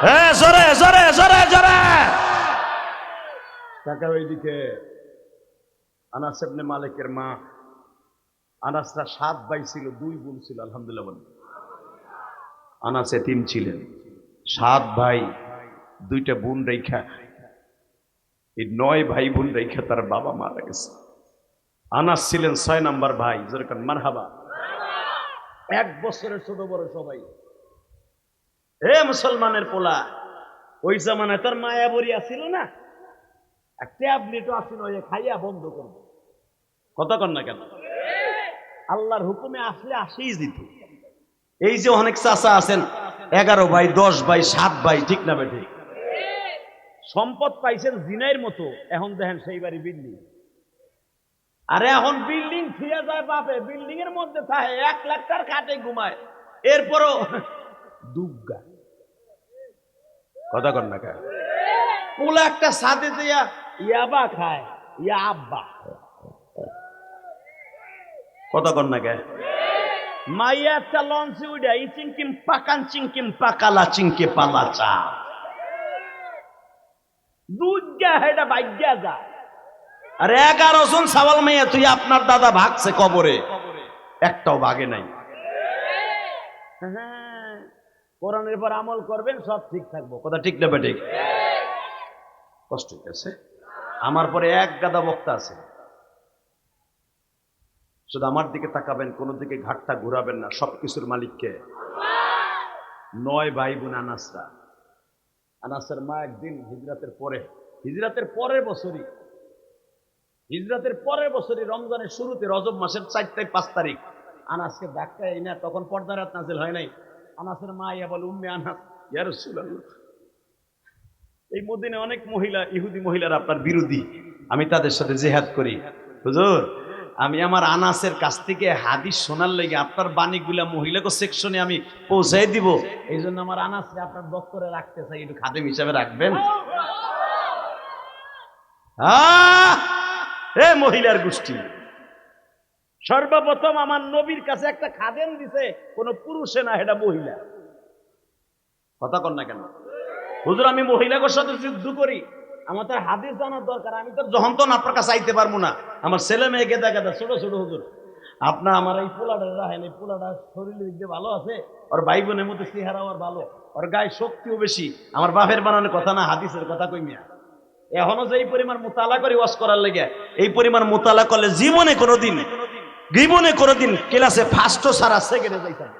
হ্যাঁ জোরে জোরে জোরে জোরে। টাকা ওইদিকে আনাস ইবনে মালিকের মা, আনাসরা 7 ভাই ছিল, 2 বোন ছিল। আলহামদুলিল্লাহ বলেন। আনাস এতিম ছিলেন, 7 ভাই, 2টা বোন রেখা, এই 9 ভাই বোন রেখা তার বাবা মারা গেছে। আনাস ছিলেন 6 নাম্বার ভাই। যেরকম মারহাবা। 1 বছরের ছোট বড় সবাই। হে মুসলমানের পোলা, ওই জামানায় তার মায়া বড়ি আসিল না, ট্যাবলেটও আসিল, ওই খাইয়া বন্ধ করবো। কথা কন না কেন? আল্লাহর হুকুমে আসলে আসেই যেত। এই যে অনেক চাচা আছেন, 11 ভাই, 10 ভাই, 7 ভাই, ঠিক না বেঠে? সম্পদ পাইছেন জিনাইর মতো, এখন দেখেন সেই বাড়ি বিল্ডিং। আরে এখন বিল্ডিং ফিরে যায় বাপে, বিল্ডিং এর মধ্যে থাকে, 1 লাখ টাকার খাটে ঘুমায়, এরপরও দুগ্গা। কথা কন না কেন? পোলা একটা সাথে দিয়া ইয়াবা খায়, ইয়া আব্বা। কথা কন না কেন? মাইয়া একটা লঞ্চে উঠে চিংকিম পাকান চিংকিম পাকালা চিংকে পালাচা দুধা হেটা ভাগ্যা যা। আরে 11 জন সাওয়াল মাইয়া তুই আপনার দাদা ভাগছে কবরে, একটাও ভাগে নাই। হ্যাঁ, কোরআনের পর আমল করবেন, সব ঠিক থাকবো। কথা ঠিক না বেঠিক? কষ্ট আছে। আমার পরে 1 গাদা বক্তা আছে, শুধু আমার দিকে তাকাবেন, কোন দিকে ঘাটটা ঘুরাবেন না। সবকিছুর মালিককে 9 ভাই বোন আনাসরা। আনাসের মা একদিন হিজরাতের পরের বছরই রমজানের শুরুতে, রজব মাসের 4 থেকে 5 তারিখ আনাসকে ধাক্কা এই না, তখন পর্দার আয়াত নাযিল হয় নাই। আনাসের মা ইয়া বলে, উম্মে আনাস, ইয়া রাসূলুল্লাহ, এই মদিনায় অনেক মহিলা, ইহুদি মহিলারা আপনার বিরোধী, আমি তাদের সাথে জিহাদ করি। হুজুর, আমি আমার আনাসের কাছ থেকে হাদিস শোনার লেগে আপনার বাণীগুলা মহিলাকে সেকশনে আমি পৌঁছাই দিব, এই জন্য আমার আনাসকে আপনার দপ্তরে রাখতে চাই, একটু খাদেম হিসাবে রাখবেন। এ মহিলার গোষ্ঠী, সর্বপ্রথম আমার নবীর কাছে একটা খাদেম দিছে কোন পুরুষে না, এটা মহিলা। কথা কন না কেন? হুজুর, আমি মহিলাদের সাথে যুদ্ধ করি, আমার তার হাদিস জানার দরকার, আমি তো যখন তখন আপনার কাছে আইতে পারবো না, আমার ছেলে মেয়ে গেদা গেদা ছোট ছোট। হুজুর, আপনার আমার এই পোলাটা রাখেন, এই পোলাটা শরীরের দিক দিয়ে ভালো আছে, ওর ভাই বোনের মধ্যে চেহারাও আর ভালো, ওর গায়ে শক্তিও বেশি, আমার বাপের বানানোর কথা না, হাদিসের কথা কই মিয়া। এখনো যে এই পরিমাণ মোতালা করি ওয়াজ করার লেগে, এই পরিমাণ মোতালা করলে জীবনে কোনোদিন ক্লাসে ফার্স্টও সারা সেকেন্ডে যাইতাম।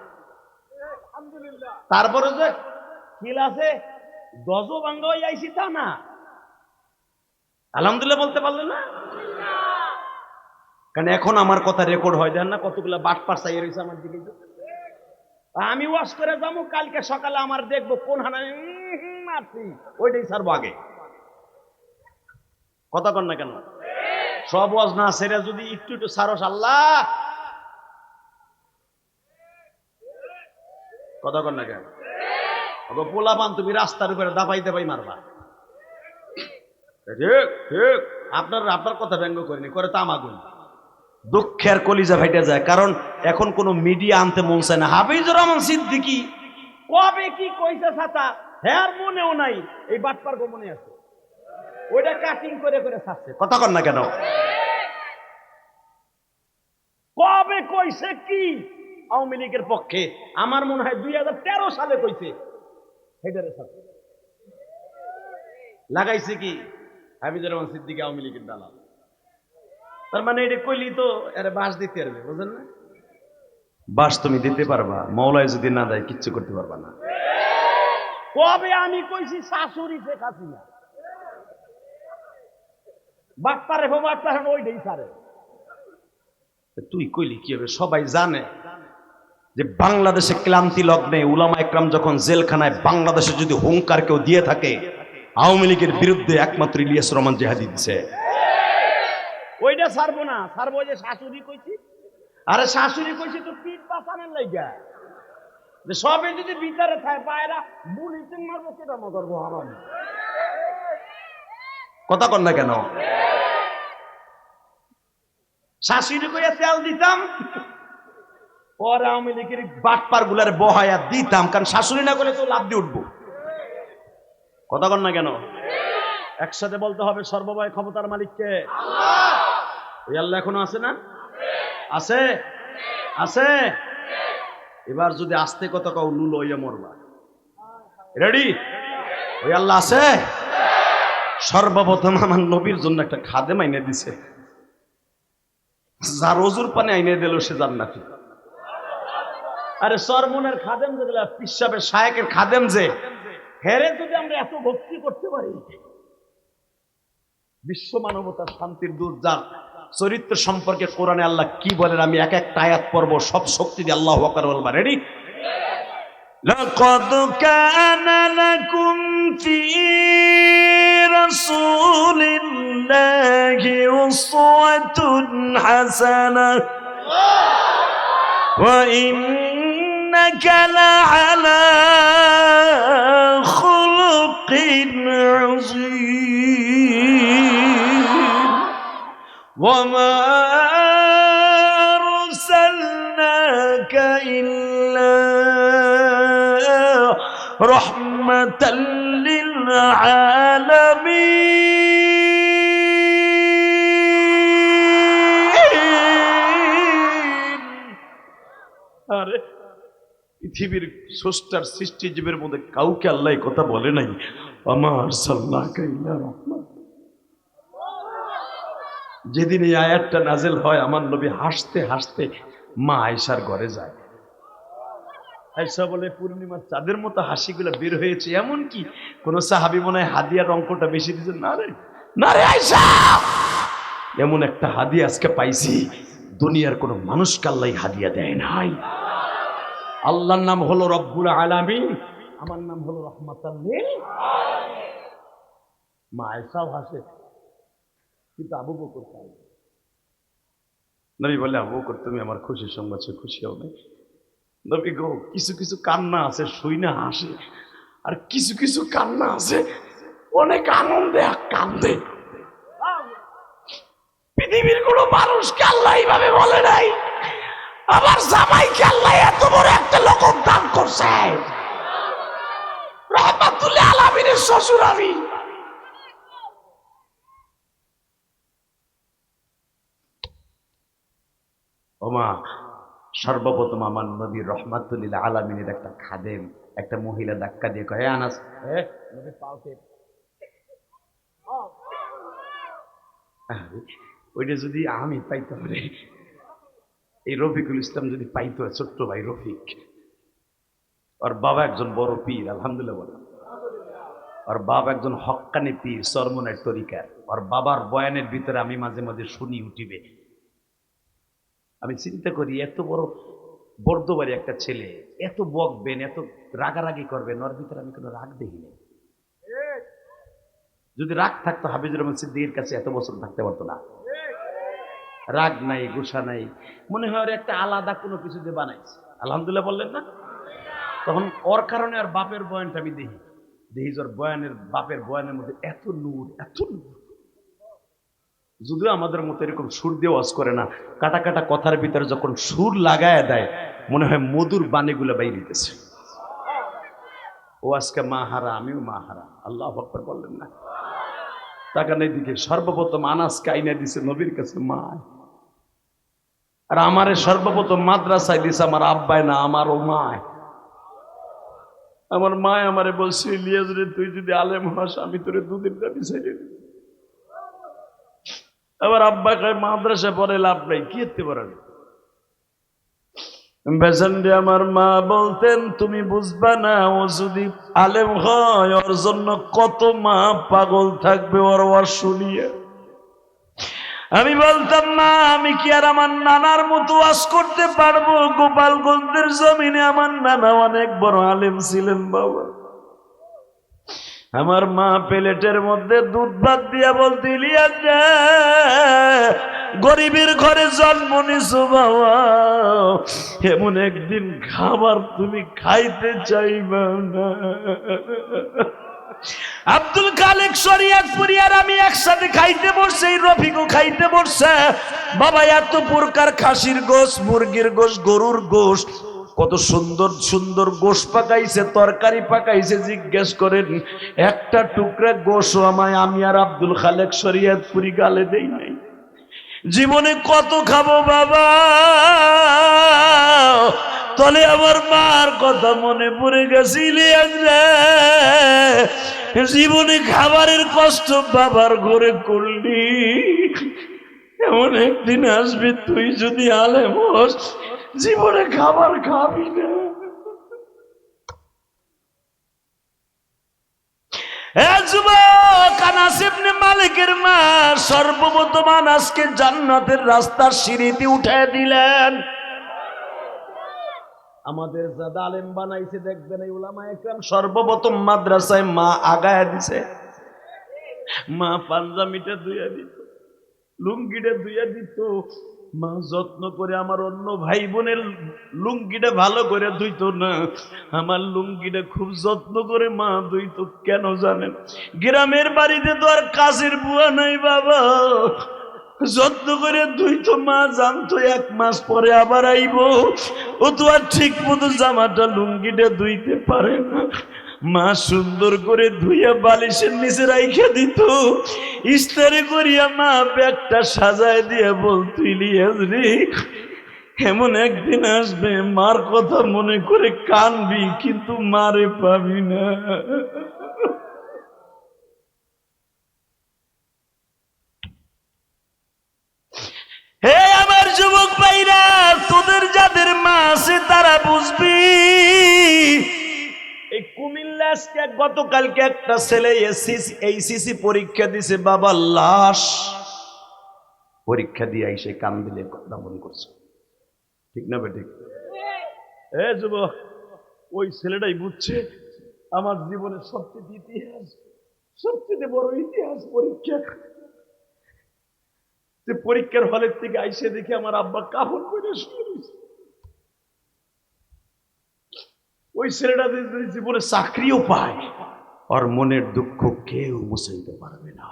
তারপরে যে ক্লাসে গজো ভাঙ্গা হয়ে আইসি তা না, আলহামদুলিল্লাহ বলতে পারলেন না? কারণ এখন আমার কথা রেকর্ড হয়, দেন না কতগুলা বাটপার চাই রয়েছে আমার দিকে। আমি ওয়াশ করে যাবো, কালকে সকালে আমার দেখবো কোন হানা মারছি, ওইটাই ছাড়বো আগে। কথা কন না কেন? সব ওয়াজ না সেটা যদি একটু একটু সারস, আল্লাহ। কথা কন না কেন? পোলা পান তুমি রাস্তার উপরে দাপাই দাপাই মারবা, ঠিক ঠিক। আপনার কথা ব্যঙ্গ করিনি, করে তামাগুন দুঃখের কলিজা ফাইটা যায়। কারণ এখন কোন মিডিয়া আনতে মন চায় না। হাফিজুর রহমান সিদ্দিকী কবে কি কইছে ছাতা হ্যার মনেও নাই, এই বাটপার গো মনে আছে, ওইটা কাটিং করে করে ছাড়ছে। কথা কন না কেন? কবে কইছে কি আওয়ামী লীগের পক্ষে? আমার মনে হয় 2013 সালে কইছে, হেডারের সাথে লাগাইছে কি হাফিজুর রহমান সিদ্দিকী আওয়ামী লীগের দালাল। তার মানে এটা কইলি তো এর বাস দিতে পারবে, বুঝলেন না? বাস তুমি দিতে পারবা, মৌলায় যদি না দেয় কিচ্ছু করতে পারবা না। কবে আমি কইছি শাশুড়ি শেখ হাসিনা বাটপারে বাটপারে ওইটাই সারে। তুই কইলি কি হবে? সবাই জানে যে বাংলাদেশে ক্লান্তি লগ্নে উলামা একরাম যখন জেলখানায়, বাংলাদেশে যদি হুঙ্কার কেউ দিয়ে থাকে আওয়ামী লীগের বিরুদ্ধে, একমাত্র ইলিয়াস রহমান জিহাদি দিচ্ছে। ওইটা ছাড়বো না, ছাড়বো যে শাশুড়ি কইছি। আরে শাশুড়ি কইছি তো পিঠ বাঁচানোর লাইগা, যে সবে যদি ভিতরে থাকে পায়রা বুলিটিং মারবো, সেটা করবো আমার। কথা কন না কেন? শাশুড়ি কইয়া তেল দিতাম, পরে আওয়ামী লীগের বাটপার গুলার বহায়া দিতাম, কারণ শাশুড়ি না করলে তো লাভ দিয়ে উঠবো। কথা কন না কেন? একসাথে বলতে হবে, সর্বময় ক্ষমতার মালিককে ওই আল্লাহ এখনো আছে না? আছে, আছে। এবার যদি আস্তে কথা কাউ লুলো হইয়া মরবা, রেডি? ওই আল্লাহ আছে। সর্বপ্রথম আমার নবীর জন্য একটা খাদেম আইনে দিছে, যার ওজুর পানি আইনে দিল সে জান্নাতি। আরে সরমনের খাদেম যেগুলা, পিসাবের শায়েকের খাদেম, যে হেরে যদি আমরা এত ভক্তি করতে পারি, বিশ্ব মানবতার শান্তির দূত, যার চরিত্র সম্পর্কে কোরআনে আল্লাহ কি বলেন, আমি এক একটা আয়াত পড়ব, সব শক্তি দিয়ে আল্লাহু আকবার বলবা। রেডি? লাকাদ কানা লাকুম ফি রাসূলিল্লাহি উসওয়াতুন হাসানাহ ওয়া ইন্নাকা লাআলা খুলুকিন আযীম ওয়া মা আরসালনাকা ইল্লা রাহমাতাল লিল আলামিন। আরে পৃথিবীর স্রষ্টার সৃষ্টিজীবের মধ্যে কাউকে আল্লাহ কথা বলে নাই, আমার সাল্লাকা ইল্লা রাহমাত। যেদিন এই আয়াতটা নাজেল হয়, আমার নবী হাসতে হাসতে মা আয়েশার ঘরে যায়। আয়েশা বলে, পূর্ণিমার চাঁদের মতো হাসিগুলো বের হয়েছে, এমন কি কোন সাহাবী মনে হয় হাদিয়ার অঙ্কটা বেশি দিয়েছে? না রে, না রে আয়েশা, এমন একটা হাদিয়া আজকে পাইছি দুনিয়ার কোনো মানুষকে আল্লাহ হাদিয়া দেয় নাই। আল্লাহর নাম হলো রব্বুল আলামিন, আমার নাম হলো রহমাতুল লিল আলামিন। মা আয়েশাও হাসে, কিন্তু আবু বকর চাই। নবী বলে, আবু বকর তুমি আমার খুশির সংবাদ খুশি হও নাই? নবী গো, কিছু কিছু কান্না আছে শুই না হাসে, আর কিছু কিছু কান্না আছে অনেক আনন্দে কান্দে। পৃথিবীর কোন মানুষকে আল্লাহ এইভাবে বলে নাই আমার জামাইকে আল্লাহ এত বড় একটা লোক দান করছে। রহমাতুল আলামিনের শ্বশুর আমি। ওমা, সর্বপ্রথম আমার নবী রহমাতুল আলামিনের একটা খাদেম, একটা মহিলা ধাক্কা দিয়ে কয়, আনাস ওইটা যদি আমি পাইতাম রে, এই রফিকুল ইসলাম যদি পাইতো, ছোট্ট ভাই রফিক, ওর বাবা একজন বড় পীর, আলহামদুলিল্লাহ বলেন। ওর বাবা একজন হক্কানি পীর, চরমনের তরিকার। ওর বাবার বয়ানের ভিতরে আমি মাঝে মাঝে শুনি উঠিবে। আমি চিন্তা করি, এত বড় বর্দবাড়ি একটা ছেলে, এত বকবেন, এত রাগারাগি করবেন, ওর ভিতরে আমি কোনো রাগ দেখি না। যদি রাগ থাকতো হাফিজুর রহমান সিদ্দিকীর কাছে এত বছর থাকতে পারতো না। রাগ নাই, গুসা নাই, মনে হয় ওর একটা আলাদা কোনো কিছু দিয়ে বানাইছে। আলহামদুলিল্লাহ বললেন না? তখন ওর কারণে আর বাপের বয়ানটা আমি দেখি ওর বয়ানের, বাপের বয়ানের মধ্যে এত নূর, এত নূর। যদিও আমাদের মতো এরকম সুর দিয়ে ওয়াজ করে না, কাটা কাটা কথার ভিতরে যখন সুর লাগায় দেয় মনে হয় মধুর বাণীগুলো বাইরে দিতেছে। ও আজকে মা হারা, আমিও মা হারা। আল্লাহু আকবার বললেন না? তাকান এইদিকে, সর্বপ্রথম আনাসকে আইনা দিছে নবীর কাছে মা, আর আমারে সর্বপ্রথম মাদ্রাসায় দিছে আমার আব্বায় না, আমারও মায়। আমার মায় আমারে বলছে, ইলিয়াস রে, তুই যদি আলেম হস আমি তোরে দুধের দাবি ছেড়ে দিই। আবার আব্বা কয়, মাদ্রাসা পড়ে লাভ নাই, কি হতে পারেন? বেসন্ডে আমার মা বলতেন, তুমি বুঝবা না, ও যদি আলেম হয় ওর জন্য কত মা পাগল থাকবে ওর ওয়াজ শুনিয়ে। আমি বলতাম, মা আমি কি আর আমার নানার মতো ওয়াজ করতে পারবো? গোপালগঞ্জের জমিনে আমার নানা অনেক বড় আলেম ছিলেন বাবা। আমার মা প্লেটের মধ্যে দুধ ভাত দিয়া বলতে, ইলিয়াস গরিবের ঘরে জন্ম নিছো বাবা, এমন একদিন খাবার তুমি খাইতে চাইবা না। আব্দুল খালেক শরিয়তপুরি আর আমি একসাথে খাইতে বসছে, রফিকও খাইতে বসছে বাবা। এত প্রকার খাসির গোশ, মুরগির গোশ, গরুর গোশ, কত সুন্দর সুন্দর গোশ পাকাইছে, তরকারি পাকাইছে। জিজ্ঞেস করেন একটা টুকরা গোশও আমায় আমি আর আব্দুল খালেক শরিয়তপুরি গালে দেই নাই। জীবনে কত খাবো বাবা। তলে আমার মার কথা মনে পড়ে গেছিল, জীবনে খাবারের কষ্ট বাবার ঘরে করলি, এমন একদিন আসবে তুই যদি আলেম হোস জীবনে খাবার খাবি না। যুবক, আনাস ইবনে মালিকের মা সর্বপ্রথম আনাসকে জান্নাতের রাস্তার সিঁড়িতে উঠায় দিলেন। আমাদের যারা আলেম বানাইছে দেখবেন এই উলামায়ে কেরাম সর্বপ্রথম মাদ্রাসায় মা আগায় দিছে। মা পাঞ্জাবিটা ধুইয়া দিত, লুঙ্গিটা ধুইয়া দিত। মা যত্ন করে আমার অন্য ভাই বোনের লুঙ্গিটা ভালো করে ধুইতো না, আমার লুঙ্গিটা খুব যত্ন করে মা ধুইতো। কেন জানেন? গ্রামের বাড়িতে তো আর কাজের বুয়া নাই বাবা, যত্ন করে ধুইতো। মা জানতো এক মাস পরে আবার আইব, ও তো আর ঠিক মতো জামাটা লুঙ্গিটা ধুইতে পারে না। মা সুন্দর করে ধুইয়া বালিশের নিচে রাইখা দিত। ইস্তারি করিয়া মা ব্যাগটা সাজায় দিয়ে বলতো, ইলিয়াস রে, এমন একদিন আসবে মার কথা মনে করে কানবি, কিন্তু মারে পাবি না। হে আমার যুবক ভাইরা, তোদের যাদের মা আছে তারা বুঝবি। এই কুমিল্লা আজকে গতকালকে একটা ছেলে এইচএসসি পরীক্ষা দিছে বাবা, লাশ পরীক্ষা দিয়ে এসে কান দিলে দামন করছে, ঠিক না বেঠিক? এ যুবক, ওই ছেলেটাই বুঝছে আমার জীবনের সবচেয়ে ইতিহাস, সবচেয়ে বড় ইতিহাস পরীক্ষা। যে পরীক্ষার হলের থেকে আইসে দেখে আমার আব্বা কাফন করে শুয়ে রয়েছে। ওই ছেলেটা যদি জীবনে চাকরিও পায়, ওর মনের দুঃখ কেউ মুছাইতে পারবে না।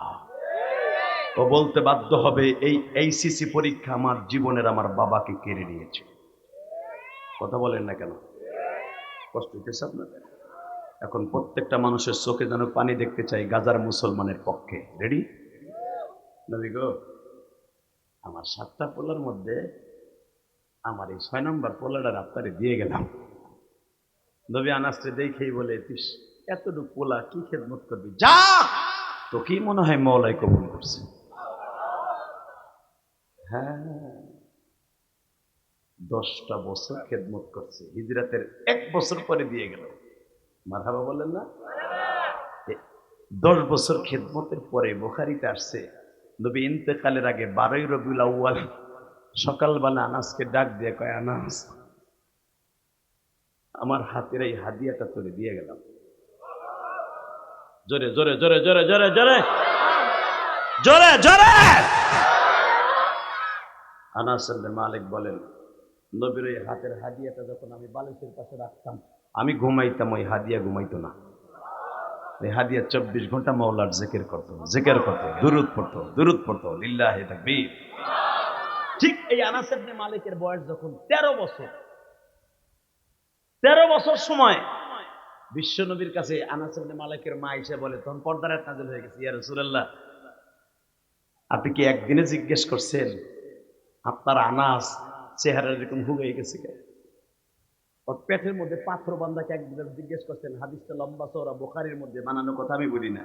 ও বলতে বাধ্য হবে এই এইচএসসি পরীক্ষা আমার জীবনের আমার বাবাকে কেড়ে নিয়েছে। কথা বলেন না কেন? কষ্ট হইতেছে আপনাদের? এখন প্রত্যেকটা মানুষের চোখে যেন পানি দেখতে চাই গাজার মুসলমানের পক্ষে। রেডি? নবী গো, আমার 7টা পোলার মধ্যে আমার এই 6 নম্বর পোলাটার আপনারে দিয়ে গেলাম। নবী আনাসকে দেখেই বলে, এতটুকু পোলা কি খেদমত করবি, যা। তো কি মনে হয় মওলাই কবুল করছে? হ্যাঁ, 10টা বছর খেদমত করছে, হিজরাতের 1 বছর পরে দিয়ে গেল। মারহাবা বলেন না? 10 বছর খেদমতের পরে বুখারীতে আসছে, নবী ইন্তেকালের আগে 12ই রবিউল আউয়াল সকালবেলা আনাসকে ডাক দিয়ে কয়, আনাস, আমার হাতের এই হাদিয়াটা তোরে দিয়ে গেলাম। জোরে জোরে জোরে জোরে জোরে জোরে জোরে জোরে। আনাস ইবনে মালিক বলেন, নবীর এই হাতের হাদিয়াটা যখন আমি বালিশের পাশে রাখতাম, আমি ঘুমাইতাম, ওই হাদিয়া ঘুমাইতো না। এই হাদিয়া 24 ঘন্টা মাওলার জিকির করতো, জিকির করতো, দুরূদ পড়তো, দুরূদ পড়তো। লিল্লাহি তাকবীর। ঠিক এই আনাস ইবনে মালিকের বয়স যখন 13 বছর, 13 বছর সময় বিশ্ব নবীর কাছে আনাস ইবনে মালিকের মা এসে বলে, তখন পর্দার আয়াত নাযিল হয়ে গেছে, ইয়া রাসূলুল্লাহ, আপনি কি একদিনে জিজ্ঞেস করছেন আপনার আনাস চেহারা এরকম হুগাই গেছে কেন? ওর পেটের মধ্যে পাথর বান্ধাকে একদিন জিজ্ঞেস করছেন, হাদিসটা লম্বা চওড়া, বুখারীর মধ্যে, বানানো কথা আমি বলি না।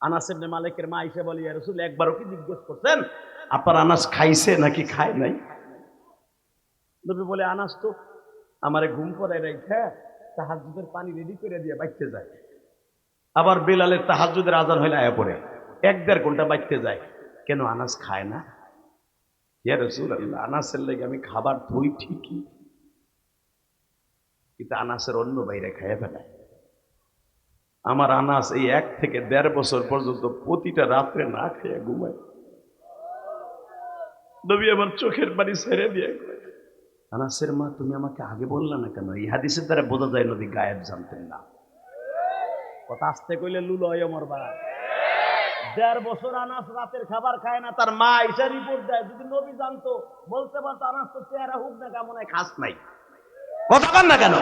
আনাস ইবনে মালিকের মা এসে বলে, ইয়া রাসূল, একবারও কি জিজ্ঞেস করছেন আপনার আনাস খাইছে নাকি খায় নাই? নবী বলে, আনাস তো আমারে ঘুম পড়ায় রাইখা তাহাজ্জুদের পানি রেডি করে দিয়ে বাইতে যায়, আবার বেলালের তাহাজ্জুদের আজান হইলে আয়া পড়ে, 1-1.5 ঘন্টা বাইতে যায়, কেন আনাস খায় না? ইয়া রাসূলুল্লাহ, আনাসের লাগি আমি খাবার ধুই ঠিকই, কিন্তু আনাসের অন্য বাইরে খাইয়া ফেলায়। আমার আনাস এই 1 থেকে 1.5 বছর পর্যন্ত প্রতিটা রাত্রে না খেয়ে ঘুমায়। নবী আমার চোখের পানি ছেড়ে দিয়ে, আনাসের মা, তুমি আমাকে আগে বললা না কেন? এই হাদিসের দ্বারা বোঝা যায় নবী গায়েব জানতেন না। কথা আসতে কইলে লুলো হয় আমার বা। 1.5 বছর আনাস রাতের খাবার খায় না, তার মা এসে রিপোর্ট দেয়, যদি নবী জানতো বলতে পারতো আনাস তো চেহারা হোক না কেমন খাস নাই। কথা বল না কেন?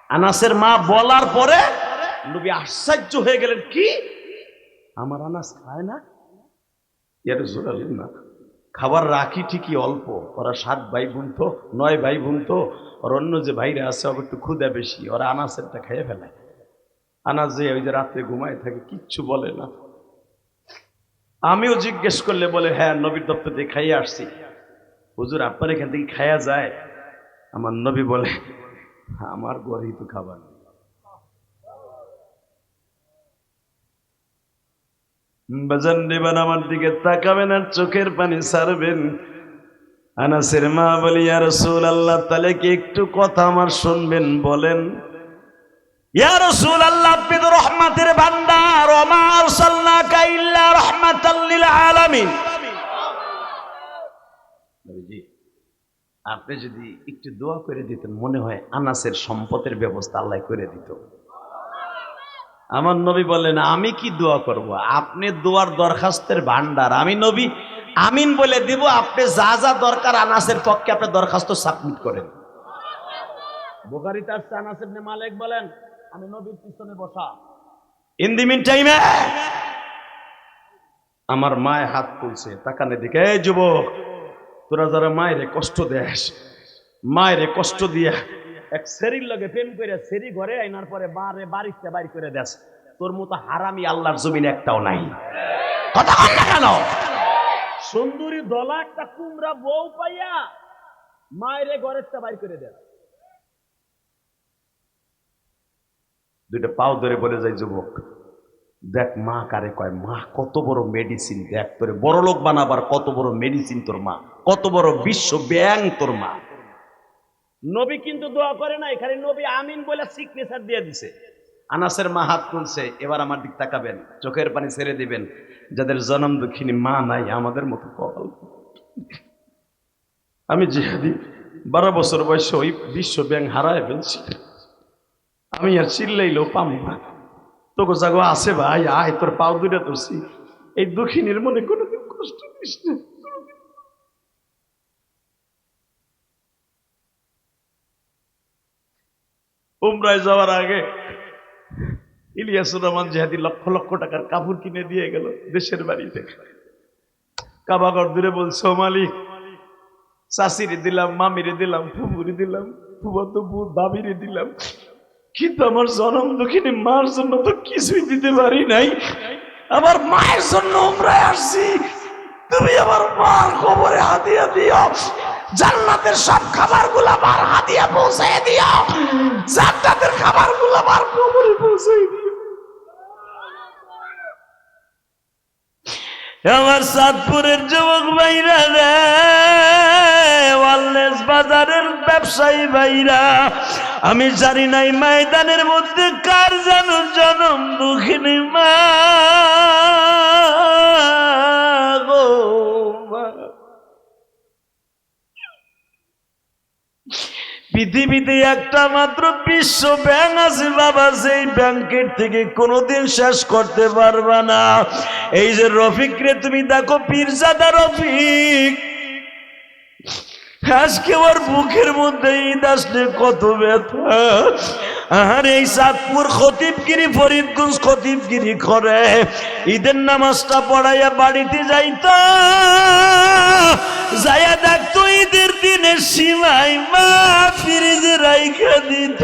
আনাসের মা বলার পরে নবী আশ্চর্য হয়ে গেলেন, কি আমার আনাস খায় না? ইয়া রাসূলুল্লাহ, খাবার রাখি ঠিকই অল্প, ওরা 7 ভাই বোন তো, 9 ভাই বোন তো, ওর অন্য যে ভাইরা আছে ওর একটু ক্ষুধা বেশি, ওরা আনাসেরটা খেয়ে ফেলায়। আনাস যে ওই যে রাত্রে ঘুমায় থাকে, কিচ্ছু বলে না। আমিও জিজ্ঞেস করলে বলে, হ্যাঁ নবীর দপ্তর দিয়ে খাইয়ে আসছি। হুজুর, আপনার এখান থেকে খাইয়া যায়? আমার নবী বলে, আমার ঘরেই তো খাবার নেই। বাজান দেবেন, আমার দিকে তাকাবেন আর চোখের পানি ছাড়বেন। আনাসের মা বলি, ইয়া রাসূলুল্লাহ, তাহলে কি একটু কথা আমার শুনবেন? বলেন। ইয়া রাসূলুল্লাহ, আপনি তো রহমতের ভান্ডার, ওয়া মা আরসালনাকা ইল্লা রাহমাতাল লিল আলামিন। নবীজি, আপনি যদি একটু দোয়া করে দিতেন, মনে হয় আনাসের সম্পদের ব্যবস্থা আল্লাহ করে দিত। আমার নবী বলেন, আমি কি দোয়া করব? আপনি দোয়ার দরখাস্তের ভান্ডার, আমি নবী আমিন বলে দিব। আপনি যা যা দরকার আনাসের পক্ষে আপনি দরখাস্ত সাবমিট করেন। বুখারীতে আসছে, আনাস ইবনে মালিক বলেন, আমি নবীর পিছনে বসা, ইন দি মিন টাইমে আমার মায়ে হাত তুলছে, তাকানে দিকে, এই যুবক, তোরা যারা মায়েরে কষ্ট দেস, মায়েরে কষ্ট দিয়া এক সেরির লগে প্রেম করে সেরি ঘরে আইনার পরে বারে বাড়িতে বাড়ি করে দেস, তোর মতো হারামি আল্লাহর জমিনে একটাও নাই। কথা বল না কেন? সুন্দরী দলা একটা কুমড়া বউ পাইয়া মায়েরে ঘরের তে বাড়ি করে দেস। দুইটা পাও ধরে বলে যায়, যুবক, দেখ মা কারে কয়, মা কত বড় মেডিসিন, দেখ তোরে বড় লোক বানাবার কত বড় মেডিসিন তোর মা, কত বড় বিশ্ব ব্যাং তোর মা। নবী কিন্তু দোয়া করে না, এখানে নবী আমিন বলে সিগনেচার দিয়ে দিছে। আনাসের মা হাত তুলছে, এবার আমার দিক তাকাবেন, চোখের পানি ছেড়ে দিবেন। যাদের জনম দুঃখিনী মা নাই, আমাদের মতো কপাল। আমি জিহাদি 12 বছর বয়সে ওই বিশ্ব ব্যাংক হারায় ফেলছি, আমি আর চিল্লাইলেও পাবো না। তোকে জাগো আছে ভাই, আয় তোর পাও দুইটা ধরছি, এই দুঃখিনীর মনে কোনোদিন কষ্ট দিস না। উমরায় যাওয়ার আগে ইলিয়াসুর রহমান জিহাদি লক্ষ লক্ষ টাকার কাপড় কিনে দিয়ে গেল দেশের বাড়িতে। কাবাগর দূরে বলছে, ও মালিক, চাষিরে দিলাম, মামিরে দিলাম, ফুবুরে দিলাম, ফুবতো দাবিরে দিলাম, কিন্তু আমার জনম দুঃখিনী মার জন্য তো কিছুই দিতে পারি নাই। আমার মায়ের জন্য উমরায় আসছি, তুমি আমার মার কবরে হাদিয়া দিও, জান্নাতের সব খাবারগুলো আমার হাদিয়া পৌঁছায় দিও, জান্নাতের খাবারগুলো আমার কবরে পৌঁছায় দিও। আমার সাতপুরের যুবক ভাইরা রে, ওয়ালনেস বাজারের ব্যবসায়ী ভাইরা, আমি জানি নাই ময়দানের মধ্যে কার যেন জনম দুঃখিনী মা গো মা। পৃথিবীতে একটা মাত্র বিশ্ব ব্যাংক আছে বাবা, সেই ব্যাংকের থেকে কোনোদিন শেষ করতে পারবা না। এই যে রফিক রে তুমি দেখো, পীরজাদা রফিক, আজকে ওর বুকের মধ্যে ঈদ আসলে কত ব্যথা। আর এই চাঁদপুর খতিবগিরি, ফরিদগঞ্জ খতিবগিরি করে ঈদের নামাজটা পড়াইয়া বাড়িতে যাইতা, যাইয়া দেখতো ঈদের দিনে সীমাই মা ফ্রিজে রাইখা দিত।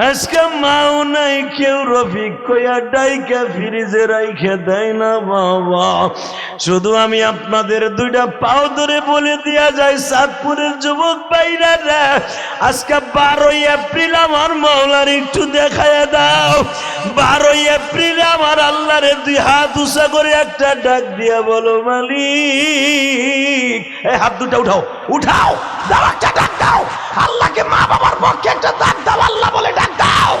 আজকে মাও নাই, কেউ রফিক কইয়া ডাইকা ফ্রিজে রাইখা দেয় না বাবা। শুধু আমি আপনাদের দুইটা পাও ধরে বলে দিয়া যায়, চাঁদপুরের যুবক ভাইরা রে, আজকে 12 এপ্রিল আমার মাওলার একটু দেখায়া দাও। 12 এপ্রিল আমার আল্লাহরে দুই হাত উঁচা করে একটা ডাক দিয়া বলো, মালিক, এই হাত দুটা উঠাও, উঠাও, দাও একটা ডাক দাও আল্লাহকে, মা বাবার পক্ষে একটা ডাক দাও, আল্লাহ বলে ডাক দাও।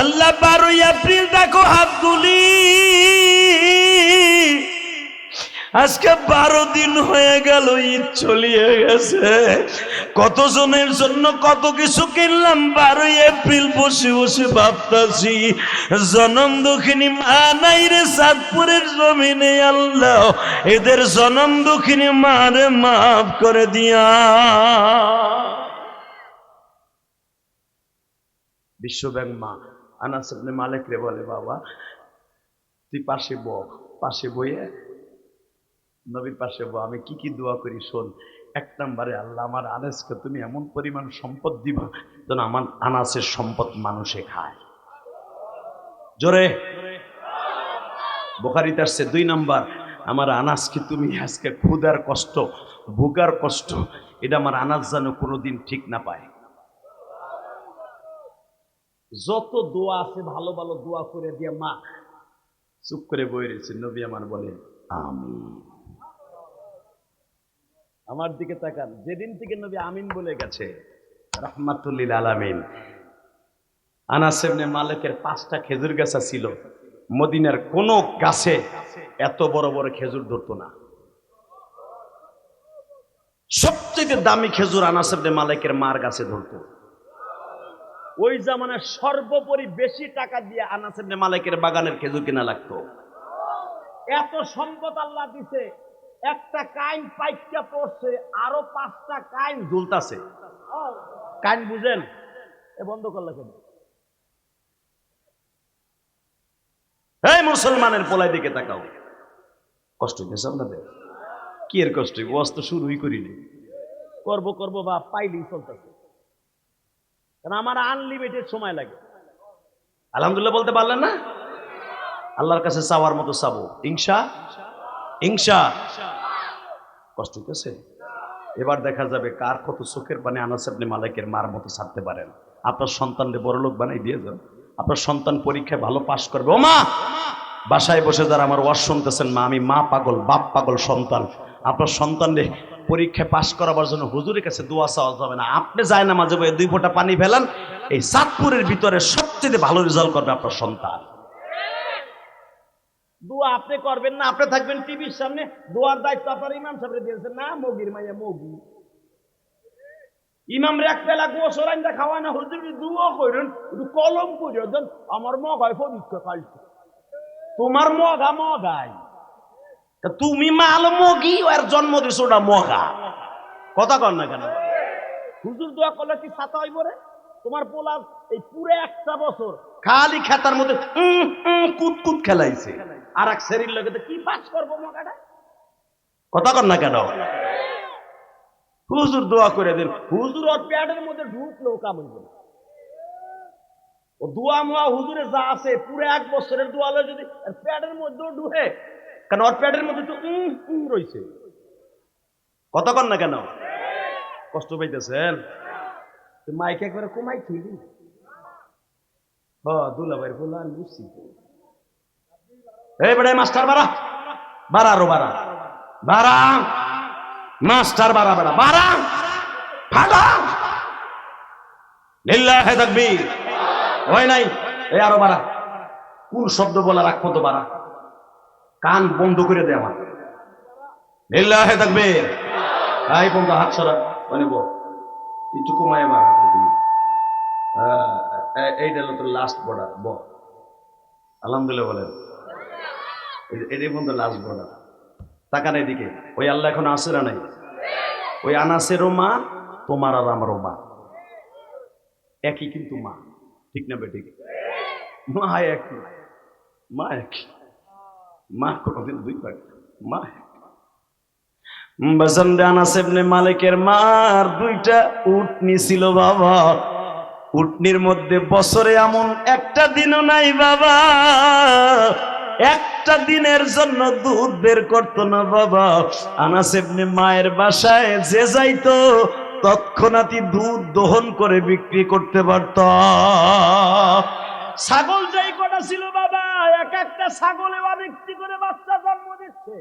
আল্লাহ 12 এপ্রিল দেখো হাত তুলি, আজকে 12 দিন হয়ে গেল, ঈদ চলিয়ে গেছে। কতজনের জন্য কত কিছু কিনলাম, 12 এপ্রিল বসে বসে ভাবতাছি, জনম দুঃখিনী মা নাই রে চাঁদপুরের জমিনে, আল্লাহ এদের জনম দুঃখিনী মারে মাফ করে দিয়া। বিশ্বব্যাংক মা আনাস ইবনে মালিক রে বলে, বাবা তুই পাশে বহ, পাশে বইয়ে নবীর পাশে বহ, আমি কি কি দোয়া করি শোন। 1 নম্বরে, আল্লাহ আমার আনাসকে তুমি এমন পরিমাণ সম্পদ দিবা যেন আমার আনাসের সম্পদ মানুষে খায়। জোরে বুখারীতে আসছে। 2 নম্বর, আমার আনাসকে তুমি আজকে ক্ষুধার কষ্ট, ভোগার কষ্ট, এটা আমার আনাস যেন কোনোদিন ঠিক না পায়। যত দোয়া আছে ভালো ভালো দোয়া করে দিয়ে মা চুপ করে বই রয়েছে। নবী আমার বলে আমিন। আমার দিকে তাকান, যেদিন থেকে নবী আমিন বলে গেছে রাহমাতুল লিল আলামিন। আনাস ইবনে মালিকের 5টা খেজুর গাছ ছিল, মদিনার কোন গাছে এত বড় বড় খেজুর ধরতো না। সবচেয়ে দামি খেজুর আনাস ইবনে মালিকের মার গাছে ধরতো। ওই জামানায় সর্বোপরি বেশি টাকা দিয়ে আনাস ইবনে মালিকের বাগানের খেজুর কিনা লাগতো। এত সম্পদ আল্লাহ দিছে, একটা কাইন পাইকা পড়ছে, আরো 5টা কাইন ঝুলতাছে। কাইন বুঝেন? এ বন্ধ করলে কেন? এই মুসলমানের পোলাই দিকে তাকাও, কষ্ট হইতেছে আপনাদের? কি এর কষ্ট? ওয়াজ তো শুরুই করিনি, করবো করবো বা পাইলেই চলতেছে, কারণ আমার আনলিমিটেড সময় লাগে। আলহামদুলিল্লাহ বলতে পারলেন না? আল্লাহর কাছে চাওয়ার মতো চাবো, ইনশা ইনশা। কষ্ট হইতেছে? এবার দেখা যাবে কার কত চোখের পানি আনাস ইবনে মালিকের মার মতো ছাড়তে পারেন। আপনার সন্তানকে বড়লোক বানাই দিয়ে যান। আপনার সন্তান পরীক্ষায় ভালো পাশ করবে। ও মা, বাসায় বসে যারা আমার ওয়াজ শুনতেছেন, মা আমি মা পাগল, বাপ পাগল সন্তান। আপনার সন্তানকে পরীক্ষায় পাশ করাবার জন্য হুজুরের কাছে দোয়া চাওয়া যাবে না। আপনি যায় না মাঝে বয়ে 2 ফোঁটা পানি ফেলান, এই চাঁদপুরের ভিতরে সবচেয়ে ভালো রেজাল্ট করবে আপনার সন্তান। দোয়া আপনি করবেন না, আপনি থাকবেন টিভির সামনে, দোয়ার দায়িত্ব আপনার ইমাম সাহেব দিয়েছেন না। মগির মাইয়া মগি ইমাম রে এক পেলা গোসল আইন্দা খাওয়ায় না, হুজুর দোয়া করেন, একটু কলম করে দেন, আমার মগ হয় পবিত্র কালকে। তোমার মগা মগাই, তুমি মাল মগি, আর জন্ম দিছো ওটা মগা। কথা কর না কেন? হুজুর দোয়া করলে কি ছাতা হইব রে? তোমার পোলা এই পুরো একটা বছর খালি খেতার মধ্যে কুত কুত খেলাইছে, আর এক শরীর লাগে কি পাস করবো মগাটা? কথা কর না কেন? হুজুর দোয়া করে দেন, হুজুর ওর প্যাডের মধ্যে ঢুকলেও কাম হইব না। ও দোয়া মোয়া হুজুরে যা আছে পুরো 1 বছরের দোয়া হলে যদি প্যাডের মধ্যেও ঢুকে, কারণ ওর প্যাডের মধ্যে তো রয়েছে। কথা কর না কেন? কষ্ট পাইতেছেন? মাইক একবারে কমাই থইলি দুলাভাইয়ের বললো আমি বুঝছি। এই বেড়ে মাস্টার বাড়া, বাড়া আরো বাড়া, বাড়া মাস্টার বাড়া, বাড়া বাড়া ফাটা লিল্লাহি তাকবীর। হয় নাই? এই আরো বাড়া। কোন শব্দ বলার আগ পর্যন্ত বাড়া, কান বন্ধ করে দেয় আমার। লিল্লাহি তাকবীর। এই বন্ধ হাত সরা, মানে বল একটু কমায় বাড়া। এইটা হলো তোর লাস্ট বর্ডার। বল আলহামদুলিল্লাহ বলেন, এটাই বন্ধু লাস্ট বর্ডার। তাকান এদিকে, ওই আল্লাহ এখন আছে না নাই? ওই আনাসেরও মা, তোমার আর আমারও মা একই, কিন্তু মা, ঠিক না বেঠিক? মা একই, মা একই, মা কোনোদিন 2 ভাগ, মা বাজানরে। আনাস ইবনে মালিকের মার 2টা উটনি ছিল বাবা। উটনির মধ্যে বছরে এমন একটা দিনও নাই বাবা, একটা দিনের জন্য দুধ বের করতো না বাবা। আনাস ইবনে মায়ের বাসায় যে যাইতো তৎক্ষণাৎই দুধ দহন করে বিক্রি করতে পারত। ছাগল যেই কটা ছিল বাবা, এক একটা ছাগলে অনেকটি করে বাচ্চা জন্ম দিচ্ছে।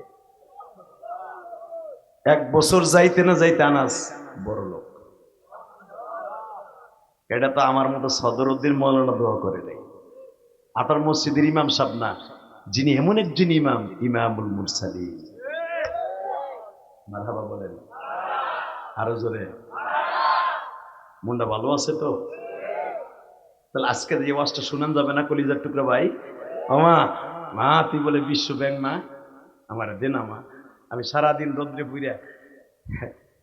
1 বছর যাইতে না যাইতে আনাস বড় লোক। এটা তো আমার মতো সদরউদ্দিন মৌলানা দোয়া করে নাই, আপনার মসজিদের ইমাম সাহেব না, যিনি এমন একজন ইমাম, ইমামুল মুরসালিন। মারহাবা বলেন আরো জোরে। মনটা ভালো আছে তো? তাহলে আজকে যে ওয়াজটা শুনান যাবে না কলিজার টুকরা ভাই? আমা মা তুই বলে বিশ্ব ব্যাংক মা আমার দেন আমা, আমি সারাদিন রোদ্রে পুইরা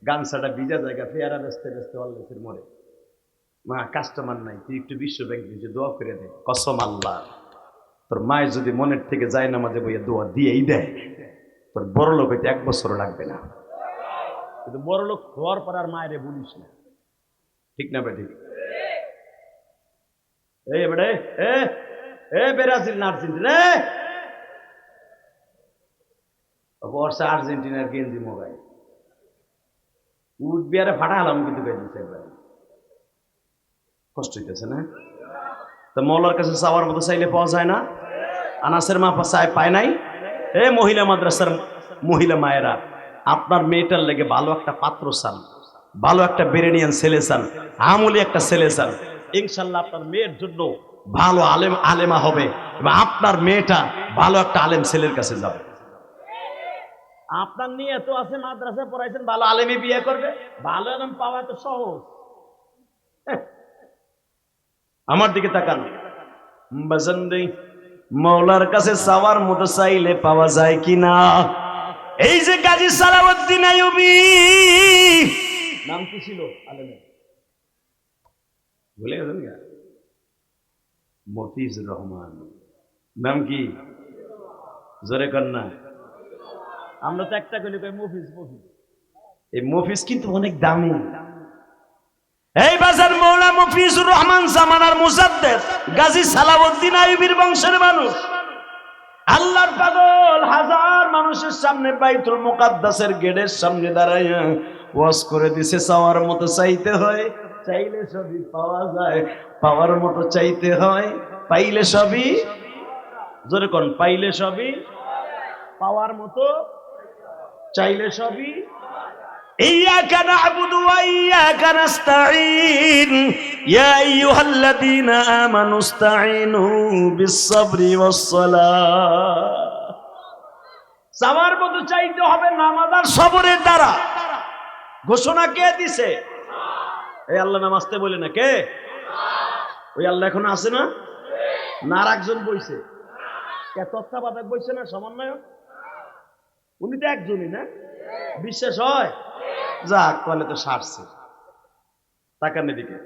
গামছাটা ভিজা জায়গা পেয়ারা বেচতে বেচতে অল্লেসের মরে। মা কাস্টমার নাই, তুই একটু বিশ্ব ব্যাংক দিয়ে দোয়া করে দে। কসম আল্লাহ, তোর মায়ের যদি মনের থেকে যায় না মাঝে বইয়া দোয়া দিয়েই দেয়, তোর বড় লোক হইতে 1 বছরও লাগবে না। কিন্তু বড় লোক হওয়ার পর আর মায়েরে বলিস না, ঠিক না বেটি? এই বেড়ে এ ব্রাজিল না আর্জেন্টিনা রে, বর্ষা আর্জেন্টিনার গেঞ্জি মোবাইল উঠবি আরে ফাটা হলাম কিন্তু গেছে। কষ্ট হইতেছে না? তো মৌলার কাছে চাওয়ার মতো চাইলে পাওয়া যায় না? আনাসের মা পায় নাই? এ মহিলা মাদ্রাসার মহিলা মায়েরা, আপনার মেয়েটার লেগে ভালো একটা পাত্র চান, ভালো একটা বেরেনিয়ান ছেলে চান, আমলি একটা ছেলে চান। ইনশাল্লাহ আপনার মেয়ের জন্য ভালো আলেমা হবে এবং আপনার মেয়েটা ভালো একটা আলেম ছেলের কাছে যাবে। আপনার নিয়ে এত আছে, মাদ্রাসায় পড়াইছেন, ভালো আলেমই বিয়ে করবে, ভালো আলেম পাওয়া তো সহজ। আমার দিকে তাকান বাজানরে, মৌলার কাছে চাওয়ার মতো চাইলে পাওয়া যায় কিনা? এই যে গাজী সালাউদ্দিন আইয়ুবী, নাম কি ছিল আলেমের? ভুলে গেছেন? মফিজুর রহমান। নাম কি? জোরে কন্যা। আমরা তো একটা কইলে কই মফিজ মফিজ। এই মফিজ কিন্তু অনেক দামি। এই বাজার মৌলা মফিজুর রহমান জামানার মুজাদ্দেদ গাজী সালাউদ্দিন আইয়ুবীর বংশের মানুষ। আল্লাহর পাগল হাজার মানুষের সামনে বাইতুল মুকাদ্দাসের গেটের সামনে দাঁড়ায় ওয়াজ করে দিছে চাওয়ার মতো চাইতে হয়, চাইলে সবই পাওয়া যায়। পাওয়ার মতো চাইতে হয়, পাইলে সবই, জোরে কোন, পাইলে সবই, পাওয়ার মতো চাইলে সবই। ইয়্যাকা না'বুদু ওয়া ইয়্যাকা নাস্তাঈন ইয়া আইয়ুহাল্লাযীনা আমানু ইসতাঈনু বিস-সাবরি ওয়াস-সালাহ। চাওয়ার মতো চাইতে হবে নামাজ আর সবরের দ্বারা। ঘোষণা কে দিছে? এই আল্লাহ নামাজতে বলে না কে? ওই আল্লাহ এখন আছে না? না আর একজন বইছে? কে তত্ত্বাবধায়ক বইছে না সমন্বয়ক? উনি তো একজনই না? বিশ্বাস হয়? যাক, তাহলে তো সারছে। তাকান এদিকে।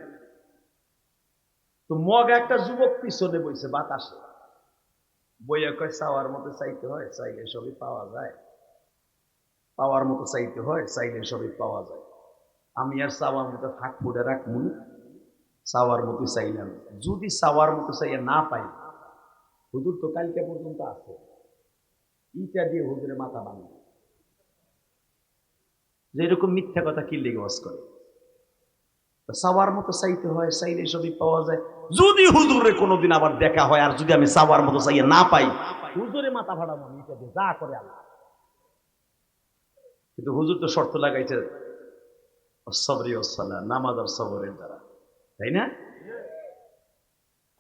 তো মগ একটা যুবক পিছনে বইছে বাতাসে, বইয়া কয় চাওয়ার মতো চাইতে হয়, চাইলে সবই পাওয়া যায়। পাওয়ার মতো চাইতে হয়, চাইলে সবই পাওয়া যায়। আমি আর চাওয়ার মতো ফাঁক ফুটে রাখবো না, চাওয়ার মতো চাইলাম। যদি চাওয়ার মতো চাইয়া না পাই, হুজুর তো কালকে পর্যন্ত আছে, ইটা দিয়ে হুজুরের মাথা ভাঙবে। যে এরকম মিথ্যা কথা কি লেগে ওয়াজ করে? চাওয়ার মতো চাইতে হয়, চাইলে সবই পাওয়া যায়। যদি হুজুরে কোনোদিন আবার দেখা হয় আর যদি আমি চাওয়ার মতো চাইয়া না পাই, হুজুরে মাথা ফাটাবো আমি, ইটা দিয়ে যা করে আল্লাহ। কিন্তু হুজুর তো শর্ত লাগাইছে সবরি ও সালাহ, নামাজ আর সবরের দ্বারা, তাই না?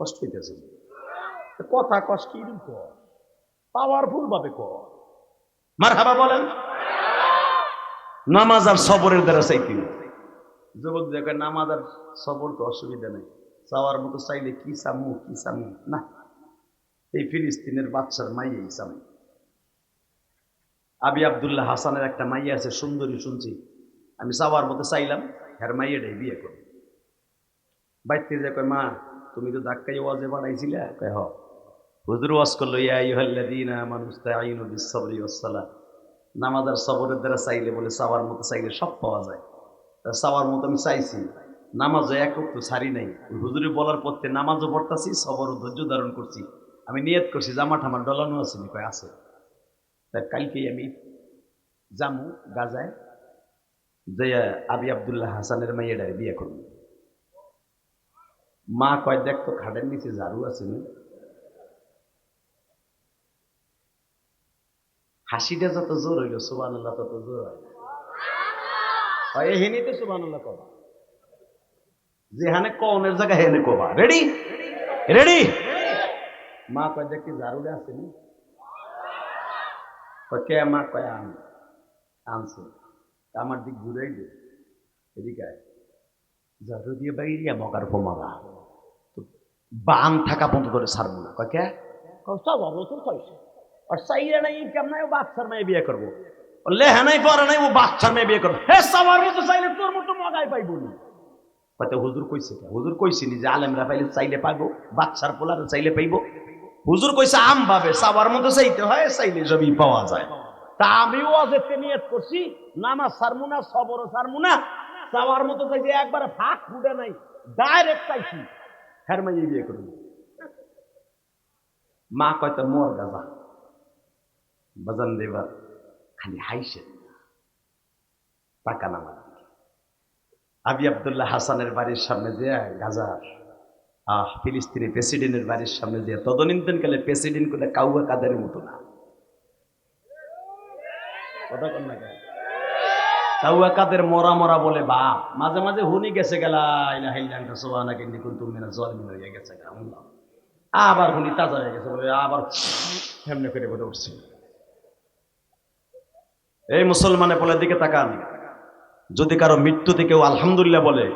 কষ্ট হইতেছে কথা, কষ্ট কি কর, পাওয়ারফুল ভাবে কর, মারহাবা বলেন। নামাজ আর সবরের দ্বারা চাইতে। যুবক দেখে নামাজ আর সবর তো অসুবিধা নেই, চাওয়ার মতো চাইলে কি চামু কি চামু না, এই ফিলিস্তিনের বাচ্চার মাইয়াই চামু। আবি আব্দুল্লাহ হাসানের একটা মাইয়া আছে সুন্দরী, শুনছি, আমি চাওয়ার মতো চাইলাম, হ্যার মাইয়াটাই বিয়ে করো। বাইতে যে কয়, মা তুমি তো ধাক্কাই ওয়াজে বানাইছিলে? কয় হ। হুজুর ওয়াজ করলো, ইয়া আইয়ুহাল্লাযীনা আমানু ইসতাঈনু বিস-সাবরি ওয়াস-সালাহ। নামাজ আর সবরের দ্বারা চাইলে বলে চাওয়ার মতো চাইলে সব পাওয়া যায়। চাওয়ার মতো আমি চাইছি, নামাজও এক ওয়াক্ত ছাড়ি নাই। হুজুরে বলার পথে নামাজও পড়তাছি, সবরও ধৈর্য ধারণ করছি। আমি নিয়ত করছি জামা ঠামার ডলানো আছে নি? কয় আছে। তাই কালকেই আমি জামু গাজায় যে আবি আব্দুল্লাহ হাসানের মাইয়াডারে বিয়ে করব। মা কয়, দেখ তো খাটের নিচে ঝাড়ু আছে না? হাসিটা যত জোর হইল সুবহানাল্লাহ তত জোর হয়। হেনি তো সুবহানাল্লাহ কবা, যেখানে কনের জায়গা হেনে কবা। Ready ready. মা কয়, দেখি ঝাড়ুটা আছে না? কে? মা কয়, আনছে। আমার দিক ঘুরাই দে, এদিকে ঝাড়ু দিয়ে বাইরিয়া মগার কমাবা, বান থাকা বন্ধ করে ছাড়বো না। কয় কে? আর চাইলে নাই কেমন বাচ্চার মেয়ে বিয়ে করবো, লেহা নাই পড়া নাই, ও বাচ্চার মেয়ে বিয়ে করবো। হে সবার মতো চাইলে তোর মতো মগাই পাইবো না। হয়তো হুজুর কইছে, হুজুর কইছিনি যে আলেমরা পাইলে চাইলে পাইবো, বাচ্চার পোলার চাইলে পাইবো? হুজুর কইছে আম ভাবে সবার মতো চাইতে হয়, চাইলে সবই পাওয়া যায়। তা আমিও আজকে নিয়ত করছি, নামাজ ছাড়বো না, সবরও ছাড়বো না, চাওয়ার মতো চাইতে একবারে ফাঁক ফুটে নাই, ডাইরেক্ট চাইছি হ্যার মাইয়ে বিয়ে করবো। মা কয়তো মোর গাজা বাজান দেবার খালি হাইসেন টাকা নামার দিকে। আবি আব্দুল্লাহ হাসানের বাড়ির সামনে যে গাজার ফিলিস্তিনি প্রেসিডেন্টের বাড়ির সামনে যে তদনীন্তনকালে প্রেসিডেন্ট করে কাউয়া কাদের মতো না, কথা কন না কেন? কাউয়া কাদের মরা মরা বলে বাপ, মাঝে মাঝে হুনি গেছে গেলা ইলাহা ইল্লাল্লাহ সুবহানাকা ইন্নী কুনতু মিনাজ জালিমিন হয়ে গেছে, আবার হুনি তাজা হয়ে গেছে বলে আবার সামনে করে বলে উঠছে। এই মুসলমানের বলে দিকে তাকান, যদি কারো মৃত্যুতে কেউ আলহামদুলিল্লাহ বলে,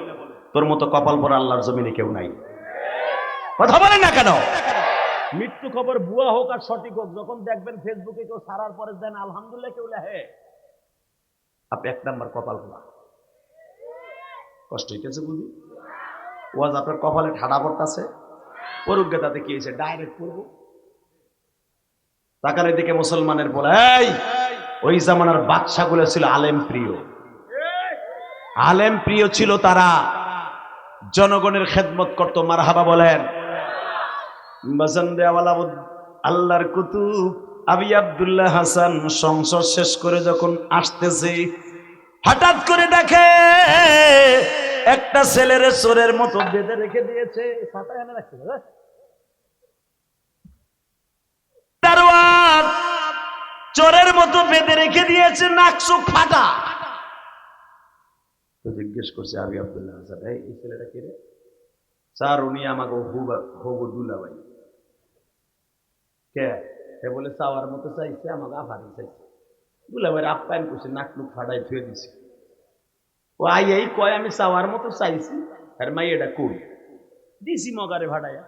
তোর মতো কপাল পরা আল্লাহর জমিনে কেউ নাই। কথা বলেন না কেন? মৃত্যু খবর ভুয়া হোক আর সঠিক হোক, যখন দেখবেন ফেসবুকে কেউ সারার পরে দেন আলহামদুলিল্লাহ কেউ লেহে, আপনি এক নাম্বার কপাল পোড়া। কষ্ট হইতেছে বুঝি? ওয়াজ আপনার কপালে ঠাডা পড়তেছে, পড়ুক গে, তাতে কি হয়েছে? ডাইরেক্ট পড়বো। তাকার দিকে মুসলমানের বলে, এই ওই জামানার বাদশাগুলো ছিল আলেম প্রিয়, আলেম প্রিয় ছিল তারা, জনগণের খেদমত করত। মারহাবা বলেন। আল্লাহর কুতুব আবি আব্দুল্লাহ হাসান সংসদ শেষ করে যখন আসতেছে, হঠাৎ করে দেখে একটা ছেলের চোরের মতো বেঁধে রেখে দিয়েছে। দারোয়ান চোরের মতো বেঁধে রেখে দিয়েছে, নাক চোখ ফাটা। তো জিজ্ঞেস করছে আবি আব্দুল্লাহ হাসান, এই ছেলেটা কে রে? স্যার উনি আমাকে হবু দুলাভাই। কে? সে বলে চাওয়ার মতো চাইছে, আমাকে আফারি চাইছে। দুলাভাইয়ের আপ্যায়ন করছে, নাক মুখ ফাটাই ধুয়ে দিছে। ও এই কয় আমি চাওয়ার মতো চাইছি, আর মাই এটা কই দিছি মগারে ভাড়াইয়া।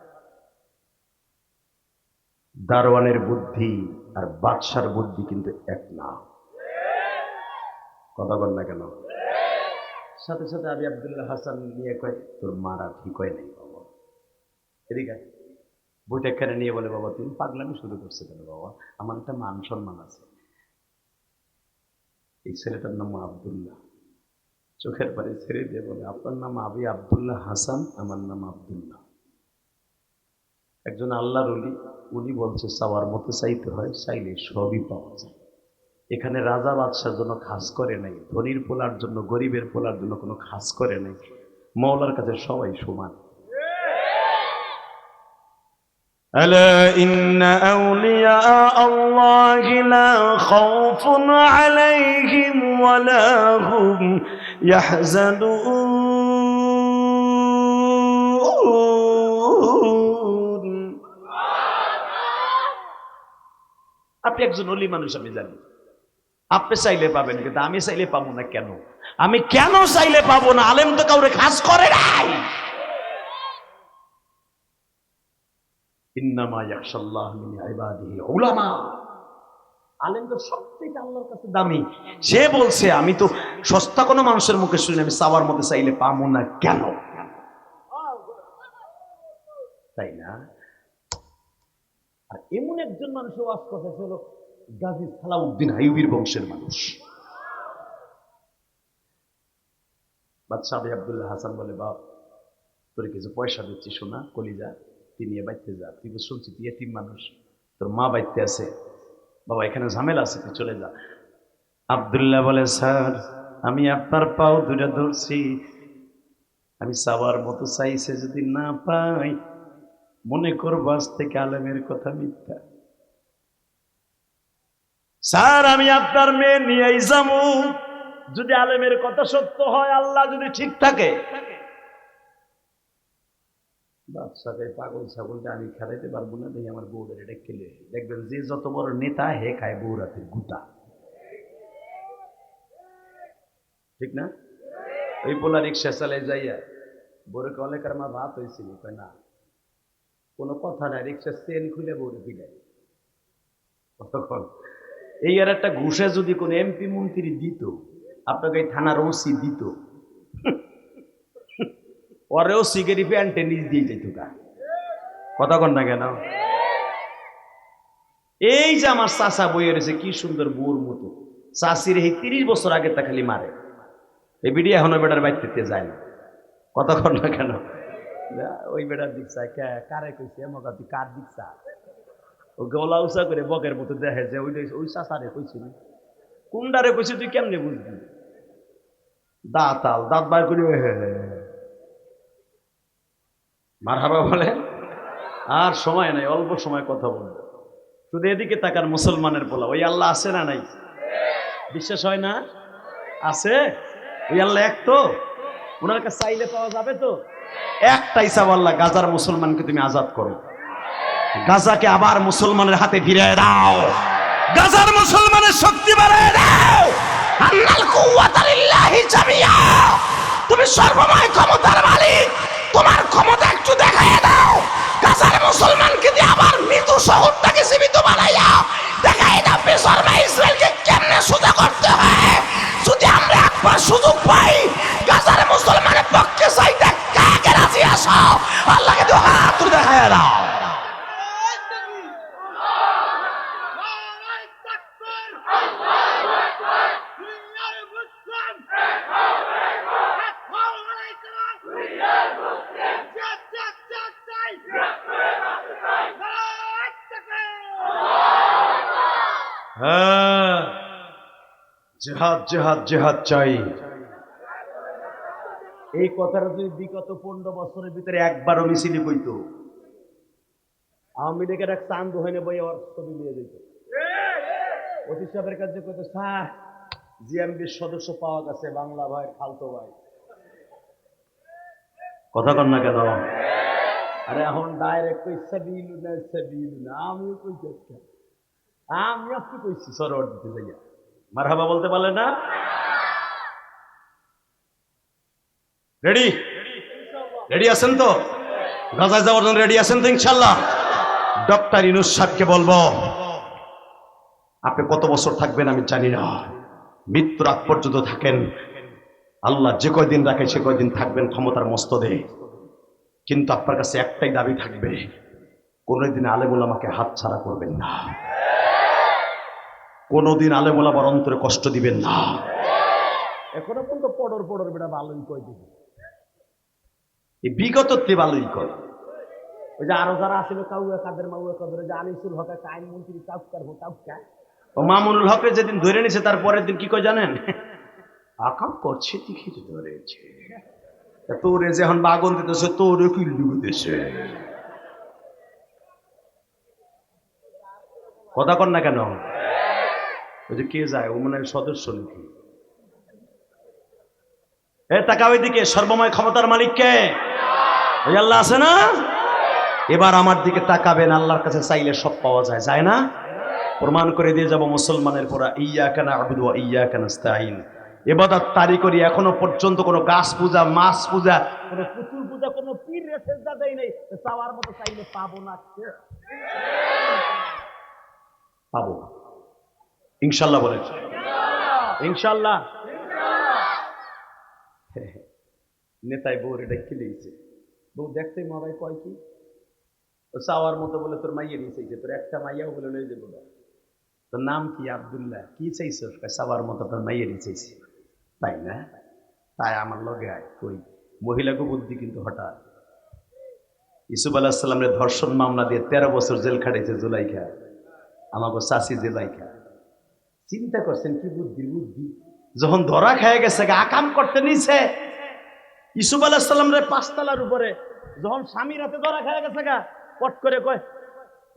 দারোয়ানের বুদ্ধি আর বাদশার বুদ্ধি কিন্তু এক না। কথা বল না কেন? সাথে সাথে আবি আব্দুল্লাহ হাসান নিয়ে কয়, তোর মারা ঠিক হয় নাই বাবা। এদিকে বইটা এখানে নিয়ে বলে, বাবা তুমি পাগলামি শুরু করছে কেন বাবা? আমার একটা মান সম্মান আছে। এই ছেলেটার নাম আব্দুল্লাহ। চোখের পারে ছেড়ে দিয়ে বলে, আপনার নাম আবি আব্দুল্লাহ হাসান, আমার নাম আব্দুল্লাহ। একজন আল্লাহর ওলি, উনি বলছে চাওয়ার মতো চাইতে হয়, চাইলে সবই পাওয়া যায়। এখানে রাজা বাদশার জন্য খাস করে নাই, ধনীর পোলার জন্য গরিবের পোলার জন্য কোনো খাস করে নাই। মওলার কাছে সবাই সমান। ألا إن أولياء الله لا خوف عليهم ولا هم يحزنون। আপনি একজন ওলি মানুষ, আমি জানি আপনি চাইলে পাবেন, কিন্তু আমি চাইলে পাবো না। কেন? আমি কেন চাইলে পাবো না? আলেম তো কাউরে খাস করে নাই। ইন্নামা ইয়াখশাল্লাহ মিন ইবাদিহিল উলামা। আলেম তো সবচেয়ে আল্লাহর কাছে দামি। সে বলছে আমি তো সস্তা কোনো মানুষের মুখে শুনি আমি চাওয়ার মতো চাইলে পাবো না। কেন? তাই না? আর এমন একজন মানুষের ওয়াজ কথা ছিল, গাজী সালাউদ্দিন আইয়ুবীর বংশের মানুষ। বাদশাহ আবি আব্দুল্লাহ হাসান বলে, বাপ তোর কিছু পয়সা দিচ্ছি শোনা, কলিজা তুই নিয়ে বাইতে যা। তুই তো শুনছি তুই এতিম মানুষ, তোর মা বাইতে আছে, বাবা এখানে ঝামেলা আছে, তুই চলে যা। আব্দুল্লাহ বলে, স্যার আমি আপনার পাও দুইটা ধরছি, আমি চাওয়ার মতো চাইছে যদি না পাই মনে করবো আজ থেকে আলেমের কথা মিথ্যা। স্যার আমি আপনার মেয়ে নিয়েই যাবো, যদি আলেমের কথা সত্য হয়, আল্লাহ যদি ঠিক থাকে। বাদশাকে পাগল ছাগলটা আমি খেলাইতে পারবো না, দেখি আমার বউদের এটা খেলে। দেখবেন যে যত বড় নেতা হে খায় বউ রাতের গুতা, ঠিক না? ওই পোলা রিক্সা চালাই যাইয়া বউরে কলে কার মা ভাত হয়েছিল, কয় না কোনো কথা নাই, রিক্সার চেন খুলে বউরে পিটাই। কতক্ষণ এই আর একটা ঘুষে যদি কোনো এমপি মন্ত্রী দিত, আপনাকে এই থানার ওসি দিত, ওরেও সিগারি প্যান্টে নিচ দিয়ে যেত। কথা কন না কেন? এই যে আমার চাচা বইয়ে রয়েছে, কি সুন্দর বউর মতো চাষির, এই 30 বছর আগে তা খালি মারে। এই বিড়ি এখনো বেটার বাইতে যায় না। কথা কন না কেন? ওই বেটার দিকছা কারে কইছে মগা, তুই কার দিকছা? ও গলা উঁচা করে বকের মতো দেখে যে ওই চাচারে কইছিল, কোনটারে কইছে তুই কেমনে বুঝবি? দাঁত বার করি মারহাবা বলে। আর সময় নাই, অল্প সময় কথা বলবো। শুধু এদিকে তাকার মুসলমানের পোলা, ওই আল্লাহ আছে না নাই? বিশ্বাস হয় না? আছে। ওই আল্লাহ এক তো, ওনার কাছে চাইলে পাওয়া যাবে তো। একটাই চাও, আল্লাহ গাজার মুসলমানকে তুমি আজাদ করো, গাজাকে আবার মুসলমানের হাতে ফিরিয়ে দাও, গাজার মুসলমানের শক্তি বাড়ায় দাও। আন্নাল কুওয়াতা লিল্লাহি জামিয়া। তুমি সর্বময় ক্ষমতার মালিক, তোমার ক্ষমতা একটু দেখায় দাও। গাজার মুসলমানকে দিয়ে আবার মৃত্যু শহরটাকে জীবিত বানাইয়া দেখায় দাও বেসরমা ইসরায়েলকে কেমনে সোজা করতে হয়। যদি আমরা একবার সুযোগ পাই গাজার মুসলমানের পক্ষে চাইতে কাকে রাজি আসো, আল্লাহকে তো হাত তুলে দেখায় দাও। জেহাদ জেহাদ জেহাদ চাই। এই কথাটা যদি বিগত 15 বছরের ভিতরে একবারও মিছিলি কইতো, আওয়ামী লীগের এক চান্দ হইনে বই ওর ছবি নিয়ে যেত, অতি সাহেবের কাছে কইতো, স্যার জিএমবির সদস্য পাওয়া গেছে, বাংলা ভাই খালতো ভাই। কথা কন না কেন? আরে এখন ডাইরেক্ট কইছে দিলু না, দিলু না, আমিও কইছি আজকে, আমি আজকে কইছি সরোয়ার দিতে যাইয়া, মারহাবা বলতে পারলে না? রেডি রেডি আছেন তো? গাজায় যাওয়ার জন্য রেডি আছেন তো ইনশাল্লাহ? ডক্টর ইউনূস সাহেবকে বলবো, আপনি কত বছর থাকবেন আমি জানি না, মৃত্যুর আগ পর্যন্ত থাকেন, আল্লাহ যে কয়দিন রাখে সে কয়দিন থাকবেন ক্ষমতার মস্তদে, কিন্তু আপনার কাছে একটাই দাবি থাকবে, কোনোদিন আলেম ওলামাকে হাত ছাড়া করবেন না, কোনোদিন আলেম ওলামার অন্তরে কষ্ট দিবেন না। এখনো পর্যন্ত পড়র পড়র বেটা ভালোই কয় দিবে, এই বিগত ভালোই কয়। ওই যে আরো যারা আসলে কাউয়া কাদের মাউয়া কাদের, যে আনিসুল হক একটা আইনমন্ত্রী কাউকার হোটাউকা, ও মামুনুল হকের যেদিন ধরে নিছে তার পরের দিন কি কয় জানেন? আকাম করছে টিকিট ধরেছে, তোরে যখন বাগন দিতেছে তোরে কিল্লু দিতেছে। কথা কন না কেন? ওই যে কে যায়, ও মনে হয় সদস্য নাকি? এ টাকা ওইদিকে, সর্বময় ক্ষমতার মালিক কে? ওই আল্লাহ আছে না? এবার আমার দিকে তাকাবেন, আল্লাহর কাছে চাইলে সব পাওয়া যায়, যায় না? প্রমাণ করে দিয়ে যাব মুসলমানের পরা, ইয়্যাকা না'বুদু ওয়া ইয়্যাকা নাস্তাঈন। ইবাদত তারি করি, এখনো পর্যন্ত কোনো গাছ পূজা, মাছ পূজা, কোনো পুতুল পূজা, কোনো পীরের সেজদা দেই নাই, চাওয়ার মতো চাইলে পাবো না, পাবো ইনশাআল্লাহ বলেন, ইনশাআল্লাহ। নেতাই বউ এটা খেলেছে, বউ দেখতে মাবাই কয় কি চাওয়ার মতো বলে, তোর মাইয়া নিয়ে চাইছে, তোর একটা মাইয়াও বলে লয়ে যাবো, তোর নাম কি? আব্দুল্লাহ। কি চাইছ? চাওয়ার মতো তোর মাইয়া নিয়ে চাইছি। তাই না? তাই আমার লগে আয়। কই মহিলাকে বুদ্ধি কিন্তু হঠাৎ ইউসুফ আলাইহিস সালামের ধর্ষণ মামলা দিয়ে 13 বছর জেল খাটাইছে জুলাইখা, আমাকে চাষি জেলাইখা। চিন্তা করছেন কি বুদ্ধি? বুদ্ধি যখন ধরা খেয়ে গেছে, আকাম করতে নিছে ইউসুফ আলাইহিস সালামের 5 তলার উপরে, যখন স্বামীর হাতে ধরা খেয়ে গেছে গা, পট করে কয়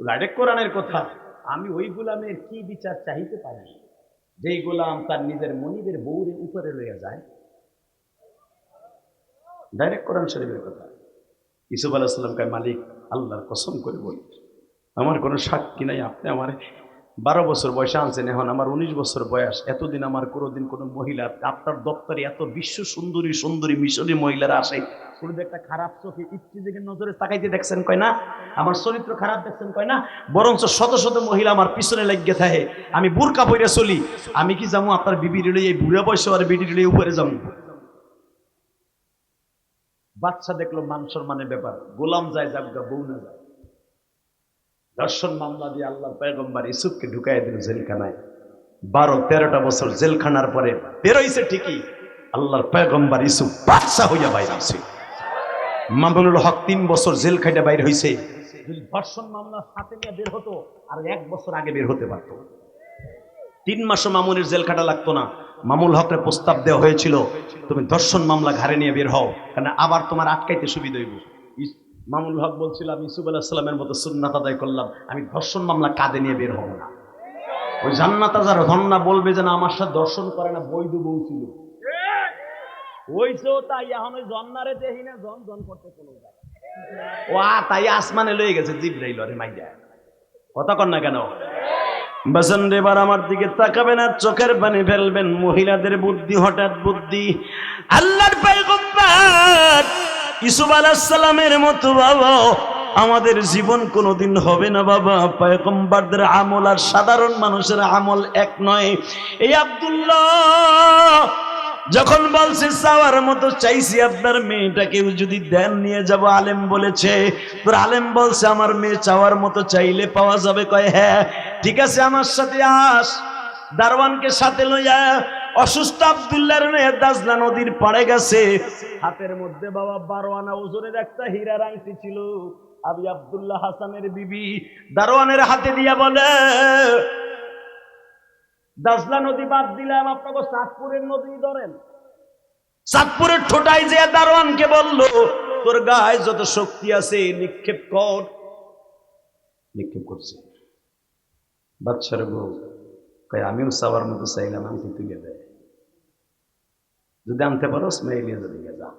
ডাইরেক্ট কোরআনের কথা, আমি ওই গোলামের কি বিচার চাইতে পারি যেই গোলাম তার নিজের মনিবের বউরে উপরে লইয়া যায়। ডাইরেক্ট কোরআন শরীফের কথা। ইউসুফ আলাইহিস সালাম কয়, মালিক আল্লাহর কসম করে বলি, আমার কোনো সাক্ষী নাই, আপনি আমার 12 বছর বয়সে আনছেন, এখন আমার 19 বছর বয়স, এতদিন আমার কোনোদিন কোনো মহিলা আপনার দপ্তরে এত বিশ্ব সুন্দরী সুন্দরী মিশরী মহিলারা আসে, কোনো একটা খারাপ চোখে ইফতিজিকের নজরে তাকাইতে দেখছেন কয় না? আমার চরিত্র খারাপ দেখছেন কয় না? বরঞ্চ শত শত মহিলা আমার পিছনে লাগিয়ে থাকে, আমি বুরকা পইরা চলি, আমি কি যাবো আপনার বিবির লইয়া, এই বুড়া বয়সে আর বিবির লইয়া উপরে যাবো? বাচ্চা দেখলো মান সম্মানের ব্যাপার, গোলাম যায় যাক, বউ না যায়। ধর্ষণ মামলা দিয়ে আল্লাহর পয়গম্বর ইউসুফকে ঢুকাই দিল জেলখানায়। 12-13টা বছর জেলখানার পরে বেরোইছে ঠিকই, আল্লাহর পয়গম্বর ইউসুফ বাদশা হইয়া বাইর হইছে। মামুনুল হক 3 বছর জেল খাইতে বাইর হইছে। যদি ধর্ষণ মামলা হাতে নিয়ে বের হতো, আর 1 বছর আগে বের হতে পারত। 3 মাসও মামুনের জেল খাটা লাগতো না। মামুনুল হকের প্রস্তাব দেওয়া হয়েছিল, তুমি ধর্ষণ মামলা ঘাড়ে নিয়ে বের হও, কারণ আবার তোমার আটকাইতে সুবিধা হইব। মামুনুল হক বলছিল, আমি ইউসুফ আলাইহিস সালামের মতো সুন্নাত আদায় করলাম, আমি ধর্ষণ মামলা কাঁধে নিয়ে বের হব না। ওই জান্নাত যার ধন্না বলবে যে না, আমার সাথে দর্শন করে না, বৈধ বউ ছিল, ওইসো তাই এখন ওই জন্নারে দেখি না, জন জন করতে কোনো যায় ও তাই আসমানে লয়ে গেছে জিবরাইল রে মাইয়া। কথা কন না কেন? বাসন এবার আমার দিকে তাকাবেন আর চোখের পানি ফেলবেন। মহিলাদের বুদ্ধি, হঠাৎ বুদ্ধি। আল্লাহর পয়গম্বর ইউসুফ আলাইহিস সালামের মতো বাবা আমাদের জীবন কোনোদিন হবে না বাবা। পয়গম্বরদের আমল আর সাধারণ মানুষের আমল এক নয়। এই আব্দুল্লাহ যখন বলছে চাওয়ার মতো চাইছি, আপনার মেয়েটাকেও যদি দেন নিয়ে যাব, আলেম বলেছে, তোর আলেম বলছে আমার মেয়ে চাওয়ার মতো চাইলে পাওয়া যাবে। কয় হ্যাঁ ঠিক আছে, আমার সাথে আস। দারওয়ানকে সাথে লইয়া অসুস্থ আব্দুল্লাহর নিয়ে দাজলা নদীর পাড়ে গেছে। হাতের মধ্যে বাবা 12 আনা ওজনের একটা হীরার আংটি ছিল। আবি আব্দুল্লাহ হাসানের বিবি দারওয়ানের হাতে দিয়া বলে, দাজলা নদী বাদ দিলাম, আপনাকে চাঁদপুরের নদী ধরেন। চাঁদপুরের ঠোঁটায় যে দারোয়ানকে বলল, তোর গায়ে যত শক্তি আছে নিক্ষেপ কর। নিক্ষেপ করছে। বাচ্চার বউ কয় আমিও চাওয়ার মতো চাইলাম, আমি তুলে দেয়, যদি আনতে পারো স্মাইলিয়া যদি যা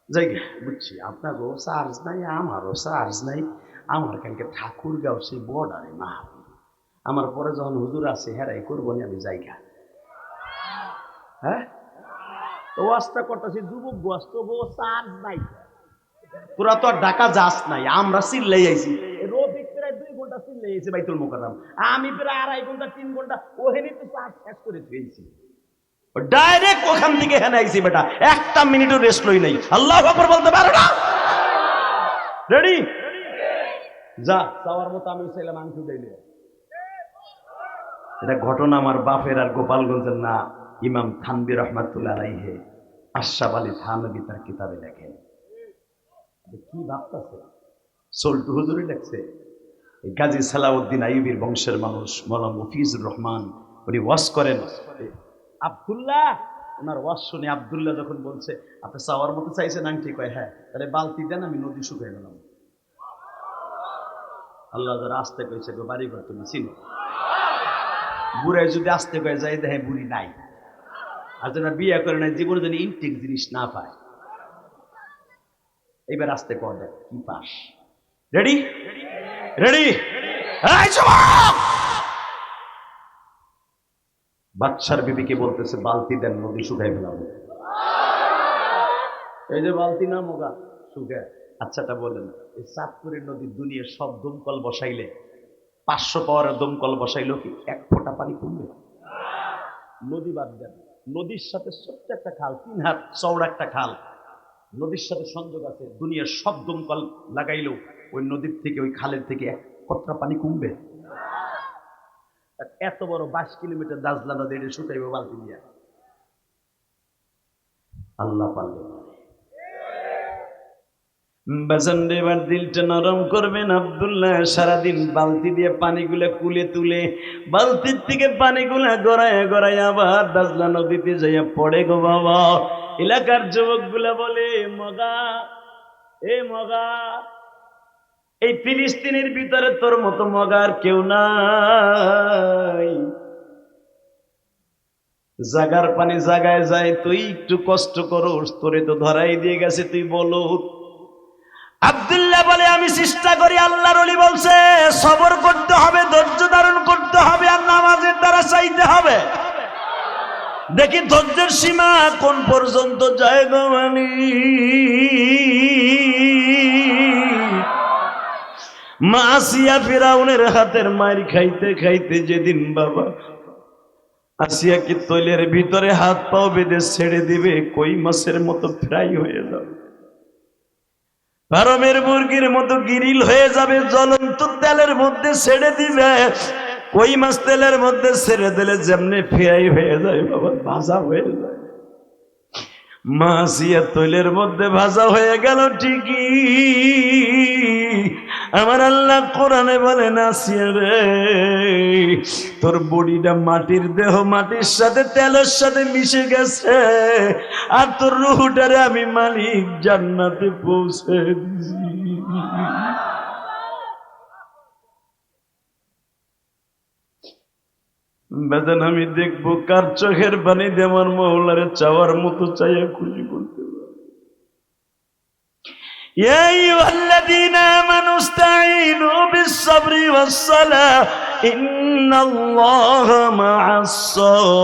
যাই। বুঝছি আপনারও চার্জ নাই, আমারও চার্জ নাই। আমার কালকে ঠাকুরগাঁও সেই বর্ডারে না, আমার পরে যখন হুজুর আছে হেরাই করবো না, আমি জায়গা। হ্যাঁ, তো ওয়াজটা করতেছি, যুবক গোয়াজ, তবু চার্জ নাই। তোরা তো আর ঢাকা যাস নাই, আমরা চিল্লাই আইছি। রফিক প্রায় 2 ঘন্টা চিল্লাই আইছে বাইতুল মোকাররম, আমি প্রায় 2.5 ঘন্টা 3 ঘন্টা ওখানে তো চার্জ শেষ করে দিয়েছি। ডাইরেক্ট ওখান থেকে হেনে আইছি বেটা, একটা মিনিটও রেস্ট লই নাই। আল্লাহু আকবার বলতে পারো না? রেডি? যা চাওয়ার মতো আমি চাইলাম, আংটি উঠাইলে। এটা ঘটনা আমার বাপের আর গোপালগঞ্জের না, ইমাম থানবী রহমাতুল্লাহ আলাইহি আশরাফ আলী থানবী তার কিতাবে লেখেন। কি ভাবতেছে? সল্টু হুজুরি লেখছে। গাজী সালাউদ্দিন আইয়ুবীর বংশের মানুষ মওলানা মফিজুর রহমান, উনি ওয়াজ করেন। আব্দুল্লাহ, ওনার ওয়াজ শুনে আব্দুল্লাহ যখন বলছে আপনি চাওয়ার মতো চাইছেন আংটি, কয় হ্যাঁ, তাহলে বালতি দেন, আমি নদী শুকাই গেলাম। আল্লাহ যারা আসতে কইছে গো বাড়ি ঘর তুমি চিনো। বুড়াই যদি আসতে কয়ে যায় দেখে বুড়ি নাই, আর যারা বিয়ে করে নাই জীবনে যেন ইনটেক জিনিস না পায়। এইবার আসতে কয় দেখ কি পাস। রেডি? রেডি? বাদশার বিবিকে বলতেছে বালতি দেন, নদী শুকাই ফেলাম। এই যে বালতি না মোগা শুকায়। আচ্ছাটা বলেন, এই চাঁদপুরের নদীর দুনিয়ার সব দমকল বসাইলে, 500 পাওয়ারের দমকল বসাইলেও কি 1 ফোঁটা পানি কমবে? নদী বাদ দেন, নদীর সাথে ছোট্ট একটা খাল, 3 হাত চওড়া একটা খাল নদীর সাথে সংযোগ আছে, দুনিয়ার সব দমকল লাগাইলেও ওই নদীর থেকে, ওই খালের থেকে 1 কতটা পানি কমবে? এত বড় 22 কিলোমিটার দাজলা নদী এটা শুকাইবে বালতি দিয়া? আল্লাহ পারলে। বাজানরে এবার দিলটা নরম করবেন। আব্দুল্লাহ সারাদিন বালতি দিয়ে পানিগুলা কুলে তুলে, বালতির থেকে পানিগুলা গড়ায় গড়ায় আবার দাজলা নদীতে যাইয়া পড়ে গো বাবা। এলাকার যুবকগুলা বলে, মগা এ মগা, এই ফিলিস্তিনের ভিতরে তোর মতো মগার কেউ নাই। জাগার পানি জাগায় যায়, তুই একটু কষ্ট করস, তোরে তো ধরাই দিয়ে গেছে, তুই বলো। আব্দুল্লাহ বলে, আমি চেষ্টা করি। আল্লাহর ওলি বলছে সবর করতে হবে, ধৈর্য ধারণ করতে হবে, আর নামাজের দ্বারা চাইতে হবে। দেখি ধৈর্যের সীমা কোন পর্যন্ত যায় গো মানি। মা আসিয়া ফিরাউনের হাতের মার খাইতে খাইতে যেদিন বাবা আসিয়া কি তৈলের ভিতরে হাত পাও বেঁধে ছেড়ে দিবে, কই মাছের মতো ফ্রাই হয়ে যাবে, ফার্মের মুরগির মতো গিরিল হয়ে যাবে, জ্বলন্ত তেলের মধ্যে ছেড়ে দিবে, কই মাছ তেলের মধ্যে ছেড়ে দিলে যেমনি ফ্রাই হয়ে যায় বাবা, ভাজা হয়ে যায়। মাছিয়া তৈলের মধ্যে ভাজা হয়ে গেল ঠিকই, আমার আল্লাহ কোরআনে বলেন, আসিয়া রে তোর বডিটা মাটির দেহ, মাটির সাথে তেলের সাথে মিশে গেছে, আর তোর রুহটারে আমি মালিক জান্নাতে পৌঁছে দিছি। বেদন আমি দেখবো কার চোখের পানি দিয়ে আমার মওলারে চাওয়ার মতো চাইয়া খুশি করতে পারে। ইয়া আইয়ুহাল্লাযীনা আমানু ইসতাঈনু বিস-সাবরি ওয়াস-সালাহ ইন্নাল্লাহা মা'আস-সাবিরিন।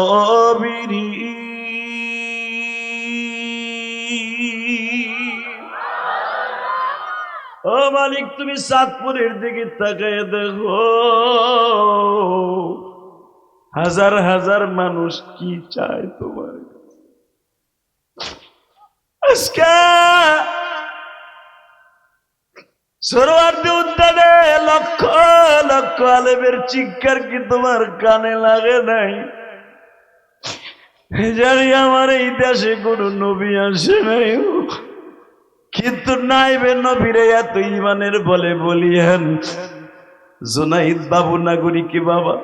ও মালিক, তুমি চাঁদপুরের দিকে তাকায় দেখো, হাজার হাজার মানুষ কি চায় তোমার কাছে। আজকে সোহরাওয়ার্দী উদ্যানে লক্ষ লক্ষ আলেমের চিৎকার কি তোমার কানে লাগে নাই? জানি আমার এই দেশে কোন নবী আসে নাই, কিন্তু নাইবে নবীরে এত ইমানের বলে বলিয়েন জুনাইদ বাবু নাগরিকে বাবা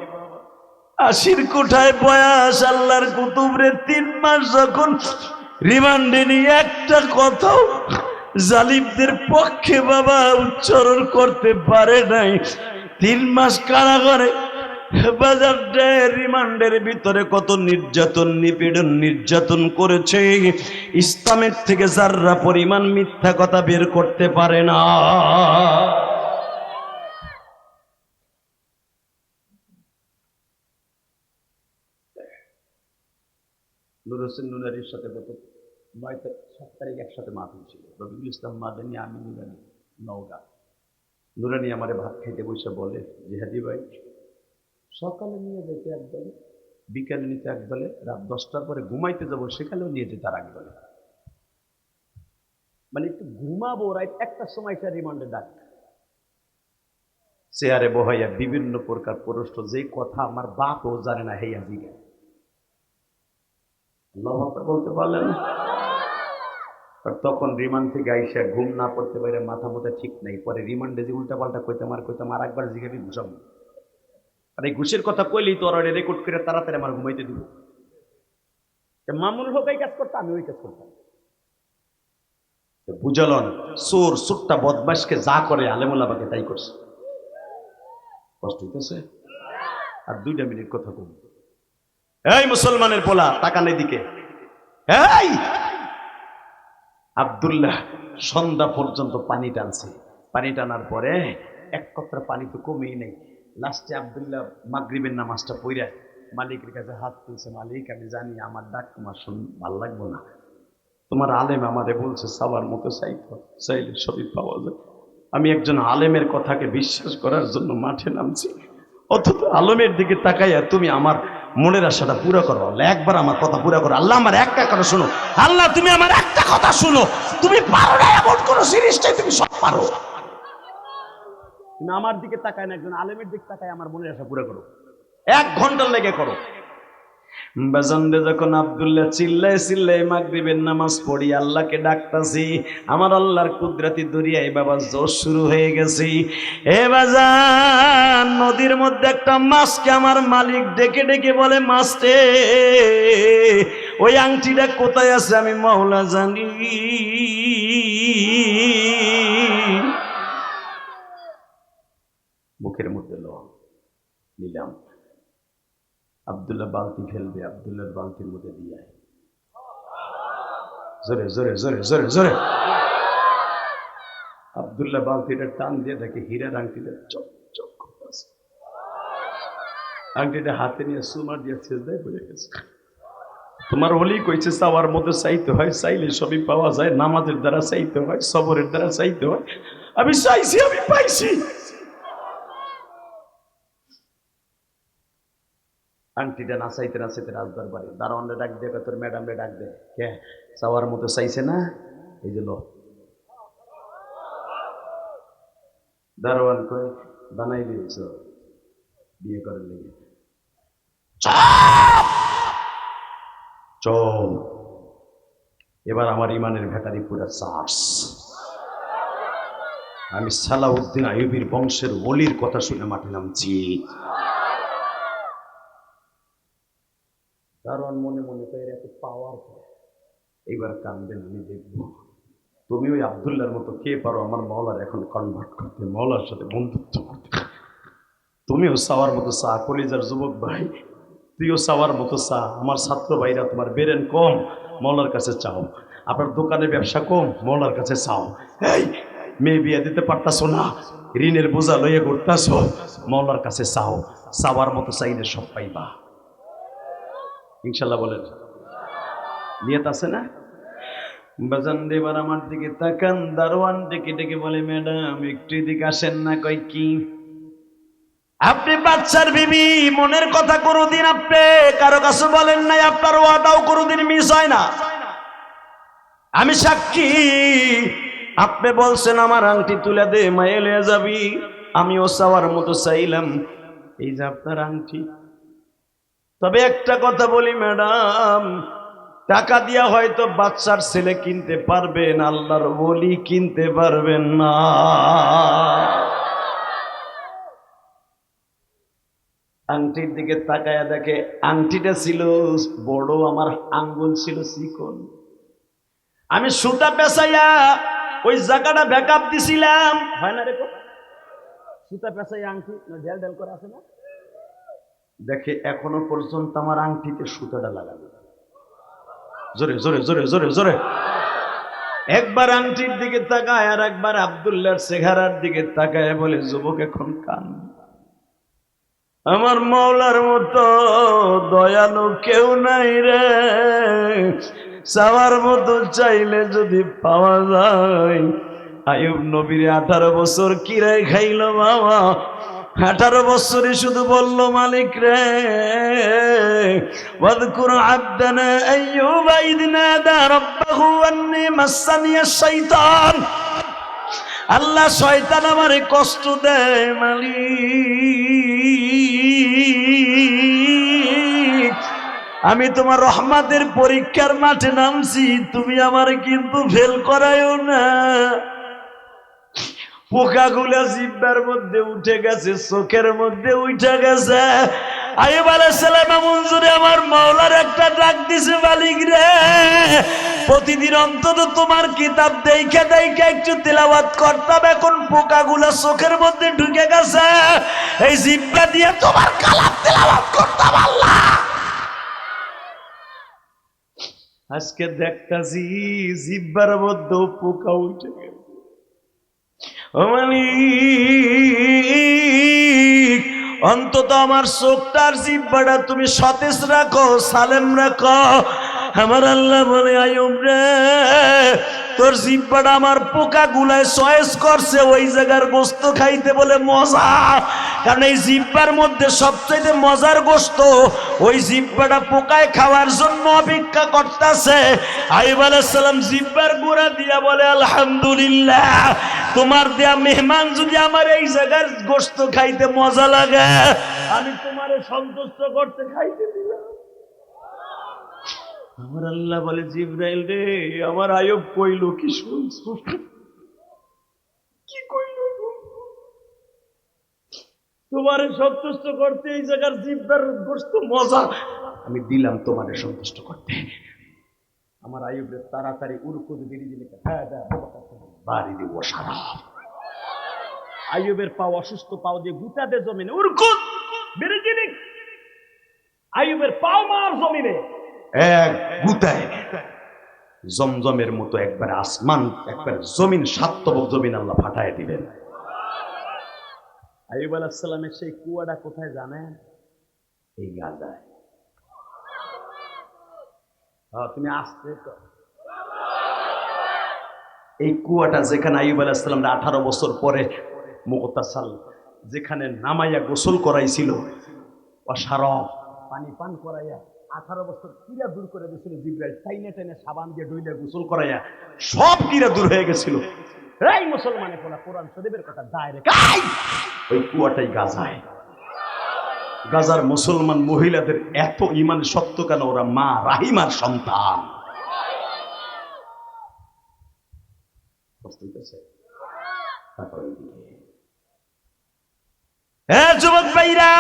80 কোঠায় বয়স, আল্লাহর কুতুবরে 3 মাস যখন রিমান্ডে নিয়ে একটা কথাও জালিমদের পক্ষে বাবা উচ্চারণ করতে পারে নাই। 3 মাস কারাগারে বাজারে রিমান্ডের ভিতরে কত নির্যাতন নিপীড়ন নির্যাতন করেছে, ইসলামের থেকে যাররা পরিমাণ মিথ্যা কথা বের করতে পারে না। নূর হোসেন নুরানির সাথে গত 7 তারিখ একসাথে মাহফিল ছিল। রবিউল ইসলাম মাদানী, আমি নুরানি, নওগাঁ। নুরানি আমারে ভাত খাইতে বসে বলে, জিহাদি ভাই সকালে নিয়ে যেতে একদলে, বিকালে নিতে একদলে, রাত 10টার পরে ঘুমাইতে যাবো সেখানেও নিয়ে যেতে আর একদলে। মানে একটু ঘুমাবো, রাত 1টার সময় সে রিমান্ডে ডাক, চেয়ারে বহাইয়া বিভিন্ন প্রকার প্রশ্ন, যে কথা আমার বাপও জানে না হেয়া জিজ্ঞাসা। বলতে পারলেন। আর তখন রিমান্ড থেকে আইসা ঘুম না পড়তে পারে, মাথা মতো ঠিক নাই। পরে রিমান্ডে যে উল্টা পাল্টা কইতাম আর একবার জিজ্ঞাসা ঘুষাম। আর এই ঘুষের কথা কইলেই তো ওরা রেকর্ড করে তাড়াতাড়ি আমার ঘুমাইতে দিব। মামুন হোক এই কাজ করতাম, আমি ওই কাজ করতাম। বুঝালন চোর সুট্টা বদমাশকে যা করে আলেমুল্লাহকে তাই করছে। কষ্ট হইতেছে। আর 2টা মিনিট কথা কম। এই মুসলমানের পোলা তাকান এদিকে। এই আব্দুল্লাহ সন্ধ্যা পর্যন্ত পানি টানছে। পানি টানার পরে এক কতরা পানি তো কমেই নেই। লাস্টে আব্দুল্লাহ মাগরিবের নামাজটা পড়ে মালিকের কাছে হাত তুলছে, মালিক আমি জানি আমার ডাক তোমার ভাল লাগবো না, তোমার আলেম আমারে বলছে সবার মতো চাইলে সবই পাওয়া যায়। আমি একজন আলেমের কথাকে বিশ্বাস করার জন্য মাঠে নামছি, অথচ আলমের দিকে তাকাইয়া তুমি আমার মনের আশাটা পুরো করো। আল্লাহ একবার আমার কথা পুরো করো। আল্লাহ আমার একটা কথা শুনো। আল্লাহ তুমি আমার একটা কথা শুনো। তুমি পারো না এমন কোন জিনিসটাই তুমি সব পারো। তুমি আমার দিকে তাকায় না, একজন আলেমের দিকে তাকায় আমার মনের আশা পুরো করো। 1 ঘন্টার লেগে করো। বাজানরে যখন আব্দুল্লাহ চিল্লায় মাগরিবের নামাজ পড়ি আল্লাহকে ডাকতাছি, আমার আল্লাহর কুদরতি দরিয়ায় বাবা জোশ শুরু হয়ে গেছে। এ বাজান, নদীর মধ্যে একটা মাছকে আমার মালিক ডেকে ডেকে বলে, মাছরে ওই আংটিটা কোথায় আছে আমি মাওলা জানি। মুখের মধ্যে নিলাম। আব্দুল্লাহ বালতি ফেলবে, আব্দুল্লাহর বালতির মধ্যে দিয়ে জোরে জোরে জোরে জোরে জোরে আব্দুল্লাহ বালতিটা টান দিয়ে দেখে হীরার আংটিটা চক চক করতেছে। আংটিটা হাতে নিয়ে সুমার দিয়ে সেজদায় পড়ে গেছে। তোমার ওলি কইছে চাওয়ার মধ্যে চাইতে হয়, চাইলে সবই পাওয়া যায়। নামাজের দ্বারা চাইতে হয়, সবরের দ্বারা চাইতে হয়। আমি চাইছি, আমি পাইছি। আংটিটা নাচাইতে নাচাইতে রাজদার বাড়ি দারোয়ানরে ডাক দে, তোর ম্যাডামরে ডাক দে, কে চাওয়ার মতো চাইছে না, এই যে লো। দারোয়ান কই বানাই দিয়েছ বিয়ে করার লেগে। চল এবার আমার ইমানের ভেটারি পুরা চার্জ। আমি সালাউদ্দিন আইয়ুবীর বংশের ওলির কথা শুনে মাঠে নামছি। দারোয়ান মনে মনে তো এর এত পাওয়ার, এইবার কানবেন, আমি দেখবো তুমি ওই আব্দুল্লাহর মতো কে পারো আমার মওলার এখন কনভার্ট করতে, মওলার সাথে বন্ধুত্ব করতে। তুমিও চাওয়ার মতো চা, কলিজার যুবক ভাই তুইও চাওয়ার মতো চা। আমার ছাত্র ভাইরা তোমার বেরেন কম, মওলার কাছে চাও। আপনার দোকানে ব্যবসা কম, মওলার কাছে চাও। এই মেয়ে বিয়ে দিতে পারতাছো না, ঋণের বোঝা লইয়ে ঘুরতাছো, মওলার কাছে চাও। চাওয়ার মতো চাইলে সব পাইবা ইনশাল্লাহ। বলেন নিয়ত আছে না? বাজান এবার আমার দিকে তাকান। দারোয়ান ডেকে ডেকে বলে, ম্যাডাম একটু এদিকে আসেন না। কই কি? আপনি বাচ্চার বিবি, মনের কথা কোনোদিন আপনি কারো কাছে বলেন নাই, আপনার ওয়াদাও কোনোদিন মিস হয় না। আমি সাক্ষী, আপনি বলছেন আমার আংটি তুলে দে, মায়ে লয়ে যাবি। আমিও চাওয়ার মতো চাইলাম, এই যে আপনার আংটি। তবে একটা কথা বলি ম্যাডাম, টাকা দিয়া হয়তো বাচ্চার ছেলে কিনতে পারবেন, আল্লাহর ওলি কিনতে পারবেন না। আংটির দিকে তাকায়া দেখে আংটিটা ছিল বড়, আমার আঙ্গুল ছিল চিকন। আমি সুতা পেঁচাইয়া ওই জায়গাটা ব্যাকআপ দিছিলাম, হয় না রে? সুতা পেঁচাইয়া আংটি ঢেল ঢেল করে আছে না, দেখে এখনো পর্যন্ত আমার আংটিতে সুতাটা লাগানো। জোরে জোরে জোরে জোরে জোরে। একবার আংটির দিকে তাকায় আর একবার আব্দুল্লাহর চেহারার দিকে তাকায় বলে, যুবক এখন কান, আমার মওলার মতো দয়ালু কেউ নাই রে, চাওয়ার মতো চাইলে যদি পাওয়া যায়। আইয়ুব নবীর 18 বছর কিরাই খাইল বাবা, 18 বছরই শুধু বলল, মালিক রে ওয়াযকুর আবদানা আইয়ুব ইয নাদা রাব্বাহু আন্নী মাসসানিয়াশ শাইতান। আল্লাহ, শয়তান আমারে কষ্ট দেয় মালিক, আমি তোমার রহমতের পরীক্ষার মাঠে নামছি, তুমি আমারে কিন্তু ফেল করায়ও না। পোকাগুলা জিহ্বার মধ্যে উঠে গেছে, চোখের মধ্যে উঠে গেছে। আইয়ুব আলাইহিস সালাম এমন জোরে আমার মাওলার একটা ডাক দিছে, মালিক রে প্রতিদিন অন্তত তোমার কিতাব দেখে দেখে একটু তেলাওয়াত করতাম, এখন পোকাগুলা চোখের মধ্যে ঢুকে গেছে, এই জিহ্বা দিয়ে তোমার কালাম তেলাওয়াত করতাম আল্লাহ। আজকে দেখতাছি জিহ্বার মধ্যে পোকা উঠে গেছে। ও মালিক, অন্তত আমার চোখটার জিহ্বাটা তুমি সতেজ রাখো, সালেম রাখো। আমার আল্লাহ বলে, আইয়ুব রে তোর জিহ্বাটা আমার পোকা গুলায় চয়েস করছে, ওই জায়গার গোস্ত খাইতে বলে মজা, কারণ এই জিহ্বার মধ্যে সবচেয়ে মজার গোস্ত, ওই জিহ্বাটা পোকায় খাওয়ার জন্য অপেক্ষা করতেছে। আইয়ুব আলাইহিস সালাম জিহ্বার গোড়া দিয়া বলে, আলহামদুলিল্লাহ, তোমার দেয়া মেহমান যদি আমার এই জায়গার গোস্ত খাইতে মজা লাগে, আমি তোমারে সন্তুষ্ট করতে খাইতে দিলাম। আমার আল্লাহ বলে, জিবরাইল রে আমার আইয়ুব কইল কি শুনছো, কি কইল, তোমারে সন্তুষ্ট করতে এই জায়গার জিহ্বার গোস্ত মজা, আমি দিলাম তোমারে সন্তুষ্ট করতে। আমার আইয়ুবের তাড়াতাড়ি উরকুদ বেরিয়ে দিলে, হ্যাঁ বাড়ি দিব সারা। আইয়ুবের পাও অসুস্থ, পাও দিয়ে গুটাতে জমিনে উরকুদ বেরিয়ে দিলে, আইয়ুবের পাও মার জমিনে এক গুতায় জমজমের মতো একবার আসমান একবার জমিন, সাতবক জমিন আল্লাহ ফাটায় দিবেন। আইয়ুব আলাইহিস সালামের সেই কুয়াটা কোথায় জানেন? এই গাজায়। তুমি আসতে তো, এই কুয়াটা যেখানে আইয়ুব আলাইহিস সালাম 18 বছর পরে মুগতাসাল যেখানে নামাইয়া গোসল করাইছিল, অসারফ পানি পান করাইয়া 18 বছর কিরা দূর করে দিয়েছিল জিবরাইল, টাইনে টাইনে সাবান দিয়ে ডইলে গোসল করাইয়া সব কিরা দূর হয়ে গেছিল। এই মুসলমানে কোলা কোরআন শরীফের কথা ডাইরেক্ট ওই কুয়াটাই গাজায়। গাজার মুসলমান মহিলাদের এত ঈমান শক্ত কেন? ওরা মা রাহিমার সন্তান। যুবক ভাইরা,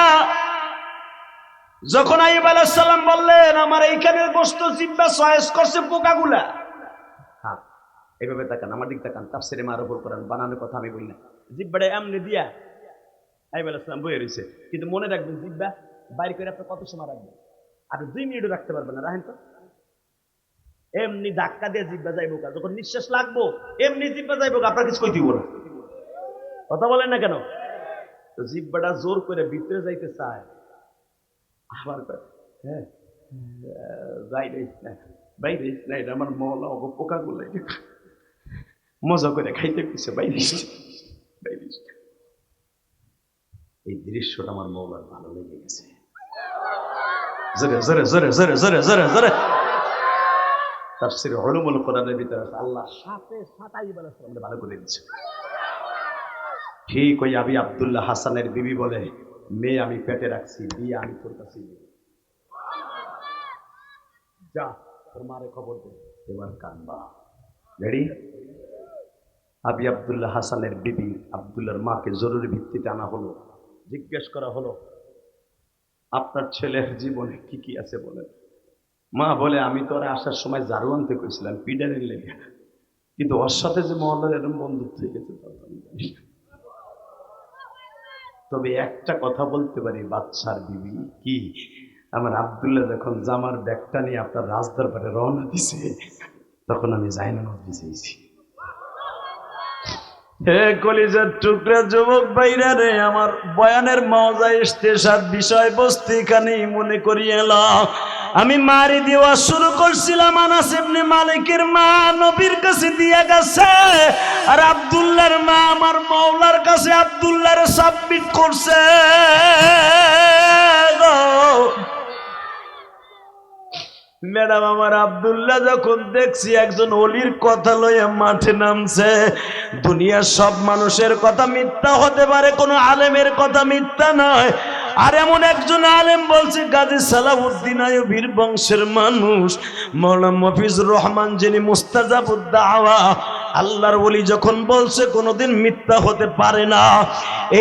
যখন আইয়ুব আলাইহিস সালাম বললেন আমার এইখানের গোশত জিহ্বা চয়েস করছে পোকাগুলা, হ্যাঁ এইভাবে তাকান, আমার দিক তাকান, তাফসীরে মারুফুল কোরআন বানানোর কথা আমি বলি না, জিহ্বাটা এমনি দিয়া আইয়ুব আলাইহিস সালাম বইয়ে রইছে। কিন্তু মনে রাখবেন, জিহ্বা বাইরে করে আপনি কত সময় রাখবেন? আর 2 মিনিটও রাখতে পারবেন না, রাখেন তো। এমনি ধাক্কা দিয়ে জিহ্বা যাইবো, যখন নিঃশ্বাস লাগবো এমনি জিহ্বা যাইবো, আপনার কিছু কই দিব না। কথা বলেন না কেন? তো জিহ্বাটা জোর করে ভিতরে যাইতে চায়, আবার হ্যাঁ বাইরে বাইরে না, এটা আমার মওলা পোকাগুলো মজা করে খাইতে পিছে বাইরে বাইরে। এই দৃশ্যটা আমার মওলার ভালো লেগে গেছে। জোরে জোরে জোরে জোরে জোরে জোরে জোরে। তাফসীর উলুমুল কোরআনের ভিতরে আল্লাহ সাথে সাথে আইয়ুব আলাইহিস সালামকে ভালো করে দিয়েছে। ঠিক ওই আবি আব্দুল্লাহ হাসানের বিবি বলে, মেয়ে আমি পেটে রাখছি, বিয়ে আমি তোর কাছে, যা তোর মারে খবর দে, এবার কানবা। রেডি? আবি আব্দুল্লাহ হাসানের বিবি আব্দুল্লাহর মাকে জরুরি ভিত্তিতে আনা হলো, জিজ্ঞেস করা হলো আপনার ছেলের জীবনে কি কি আছে বলেন? মা বলে, আমি তো আর আসার সময় ঝাড়ু আনতে কইছিলাম পিডারের লেগে, কিন্তু ওর সাথে যে মহল্লার এরকম বন্ধুত্ব হয়ে গেছে তা তো আমি জানি না। তবে একটা কথা বলতে পারি, বাদশার বিবি কি, আমার আব্দুল্লাহ যখন জামার ব্যাগটা নিয়ে আপনার রাজদরবারে রওনা দিছে, তখন আমি জায়নামাজ বিছাইছি। হে কলিজার টুকরা যুবক ভাইরা রে, আমার বয়ানের মজা ইস্তেশার বিষয়বস্তু এখানেই মনে করিয়ে এলাম। আমি মারি দেওয়া শুরু করছিলাম, আনাস ইবনে মালিকের মা নবীর কাছে দিয়ে গেছে, আর আব্দুল্লাহর মা আমার মাওলার কাছে আব্দুল্লাহর সাবমিট করছে। ম্যাডাম, আমার আব্দুল্লাহ যখন দেখছি একজন অলির কথা লইয়া মাঠে নামছে, দুনিয়ার সব মানুষের কথা মিথ্যা হতে পারে, কোনো আলেমের কথা মিথ্যা নয়। আর এমন একজন আলেম বলছে, গাজী সালাউদ্দিন আইয়ুবীর বংশের মানুষ মাওলানা মফিজুর রহমান, যিনি মুস্তাজাবুদ দাওয়া, আল্লাহর ওলি যখন বলছে কোনোদিন মিথ্যা হতে পারে না।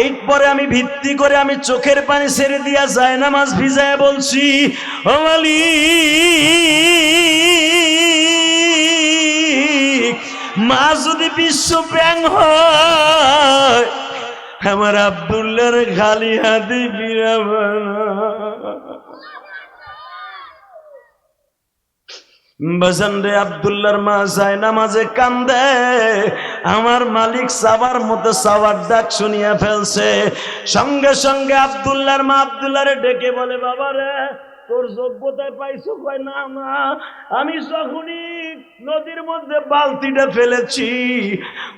এরপরে আমি ভিত্তি করে আমি চোখের পানি ছেড়ে দিয়া যায় নামাজ ভিজায় বলছি, ও মালিক, মা যদি বিশ্ব ব্যাং হয়, আমার আব্দুল্লাহর খালি হাতে ফিরাবো না। বাজান রে, আব্দুল্লাহর মা যায় নামাজে কান্দে, আমার মালিক সাবার মতো সাবার ডাক শুনিয়া ফেলছে। সঙ্গে সঙ্গে আব্দুল্লাহর মা আব্দুল্লাহরে ডেকে বলে, বাবা রে, তোর যোগ্যতায় পাইছো? কয় না মা, আমি যখনই নদীর মধ্যে বালতিটা ফেলেছি,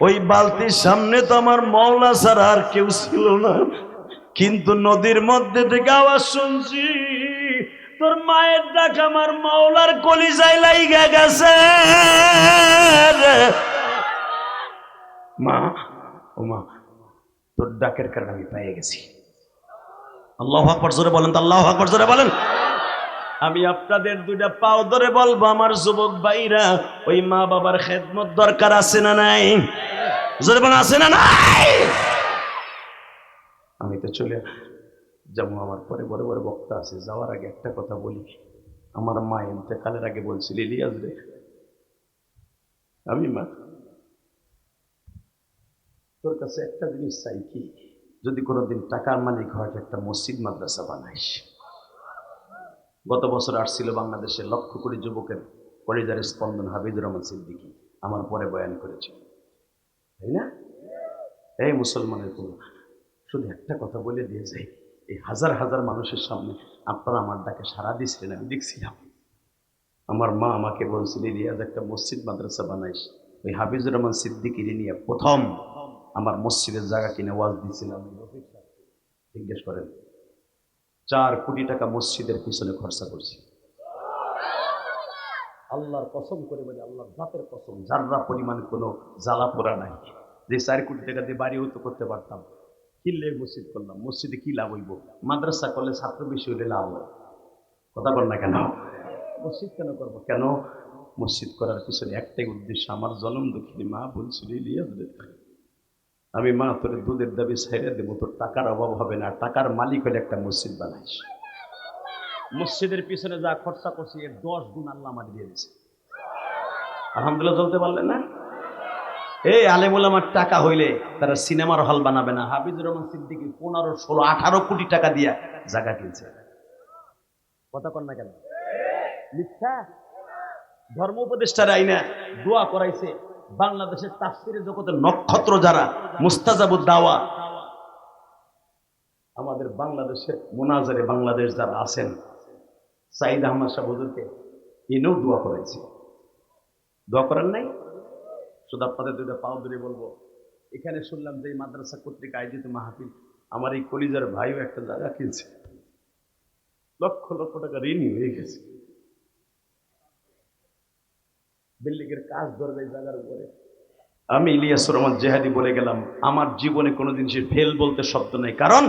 ওই বালতির সামনে তো আমার মাওলা ছাড়া আর কেউ ছিল না, কিন্তু নদীর মধ্যে থেকে আওয়াজ শুনছি, তোর মায়ের ডাক আমার মাওলার কলিজায় লাইগা গেছে। মা, ও মা, তোর ডাকের কারণে আমি পেয়ে গেছি। আল্লাহু আকবার জোরে বলেন তো, আল্লাহু আকবার জোরে বলেন। আমি আপনাদের দুইটা পাও ধরে বলবো, আমার যুবক ভাইরা, ওই মা বাবার খেদমত দরকার আছে না নাই? জোরে বলেন, আছে না নাই? আমি তো চলে যেমন আমার পরে বড় বড় বক্তা আছে, যাওয়ার আগে একটা কথা বলি। আমার মা ইন্তেকালের আগে বলছিল, ইলিয়াস রে, আমি মা তোর কাছে একটা জিনিস চাই, কি, যদি কোনোদিন টাকার মালিক হয়, একটা মসজিদ মাদ্রাসা বানাইস। গত বছর আসছিল বাংলাদেশের লক্ষ কোটি যুবকের কলিজার স্পন্দন হাবিজুর রহমান সিদ্দিকী, আমার পরে বয়ান করেছিল, তাই না? এই মুসলমানের কোনো, শুধু একটা কথা বলে দিয়ে যাই, এই হাজার হাজার মানুষের সামনে আপনারা আমার ডাকে সাড়া দিচ্ছিলেন, আমি দেখছিলাম। আমার মা আমাকে বলছিল, রিয়াজ একটা মসজিদ মাদ্রাসা বানাইস। ওই হাফিজুর রহমান সিদ্দিকীর নিয়ে প্রথম আমার মসজিদের জায়গা কিনে ওয়াজ দিয়েছিলাম। জিজ্ঞেস করেন, 4 কোটি টাকা মসজিদের পিছনে খরচা করছি। আল্লাহর কসম করে বলি, আল্লাহর জাতের কসম, যাররা পরিমাণ কোনো জ্বালা পোড়া নাই। যে 4 কোটি টাকা দিয়ে বাড়িও তো করতে পারতাম, কিনলে মসজিদ করলাম। মসজিদে কি লাভ হইব? মাদ্রাসা করলে ছাত্র বেশি হইলে লাভ হয়। কথা বল না কেন? মসজিদ কেন করবো? কেন? মসজিদ করার পিছনে একটাই উদ্দেশ্য, আমার জনম দুঃখিনী মা বলছিল, আমি মা তোর দুধের দাবি ছেড়ে দেবো, তোর টাকার অভাব হবে না, টাকার মালিক হলে একটা মসজিদ বানাইস। মসজিদের পিছনে যা খরচা করছি, এর 10 গুণ আল্লাহ আমার দিয়ে দিয়েছে। আলহামদুলিল্লাহ চলতে পারলেন না? এই আলেমুল আমার টাকা হইলে তারা সিনেমার হল বানাবে না। হাফিজুর রহমান সিদ্দিকী 15, 16, 18 কোটি টাকা দিয়া জায়গা কিনছে। কথা কন না কেন? মিথ্যা? ধর্ম উপদেষ্টার আইনা দোয়া করাইছে, বাংলাদেশের তাফসীরের জগতের নক্ষত্র যারা, মুস্তাজাবুদ দাওয়া, আমাদের বাংলাদেশের মুনাজারে বাংলাদেশ যারা আছেন, সাইদ আহমদ শাহ হুজুরকে এনেও দোয়া করাইছে। দোয়া করেন নাই? শুধু আপনাদের দুইটা পাও ধরে বলবো, এখানে শুনলাম যে মাদ্রাসা কর্তৃক আয়োজিত মাহফিল, আমার এই কলিজার ভাইও একটা জায়গা কিনছে, লক্ষ লক্ষ টাকা ঋণই হয়ে গেছে। বিল্ডিং এর কাজ ধরবে জায়গার উপরে। আমি ইলিয়াস রহমান জেহাদি বলে গেলাম, আমার জীবনে কোনোদিন সে ফেল বলতে শব্দ নেই, কারণ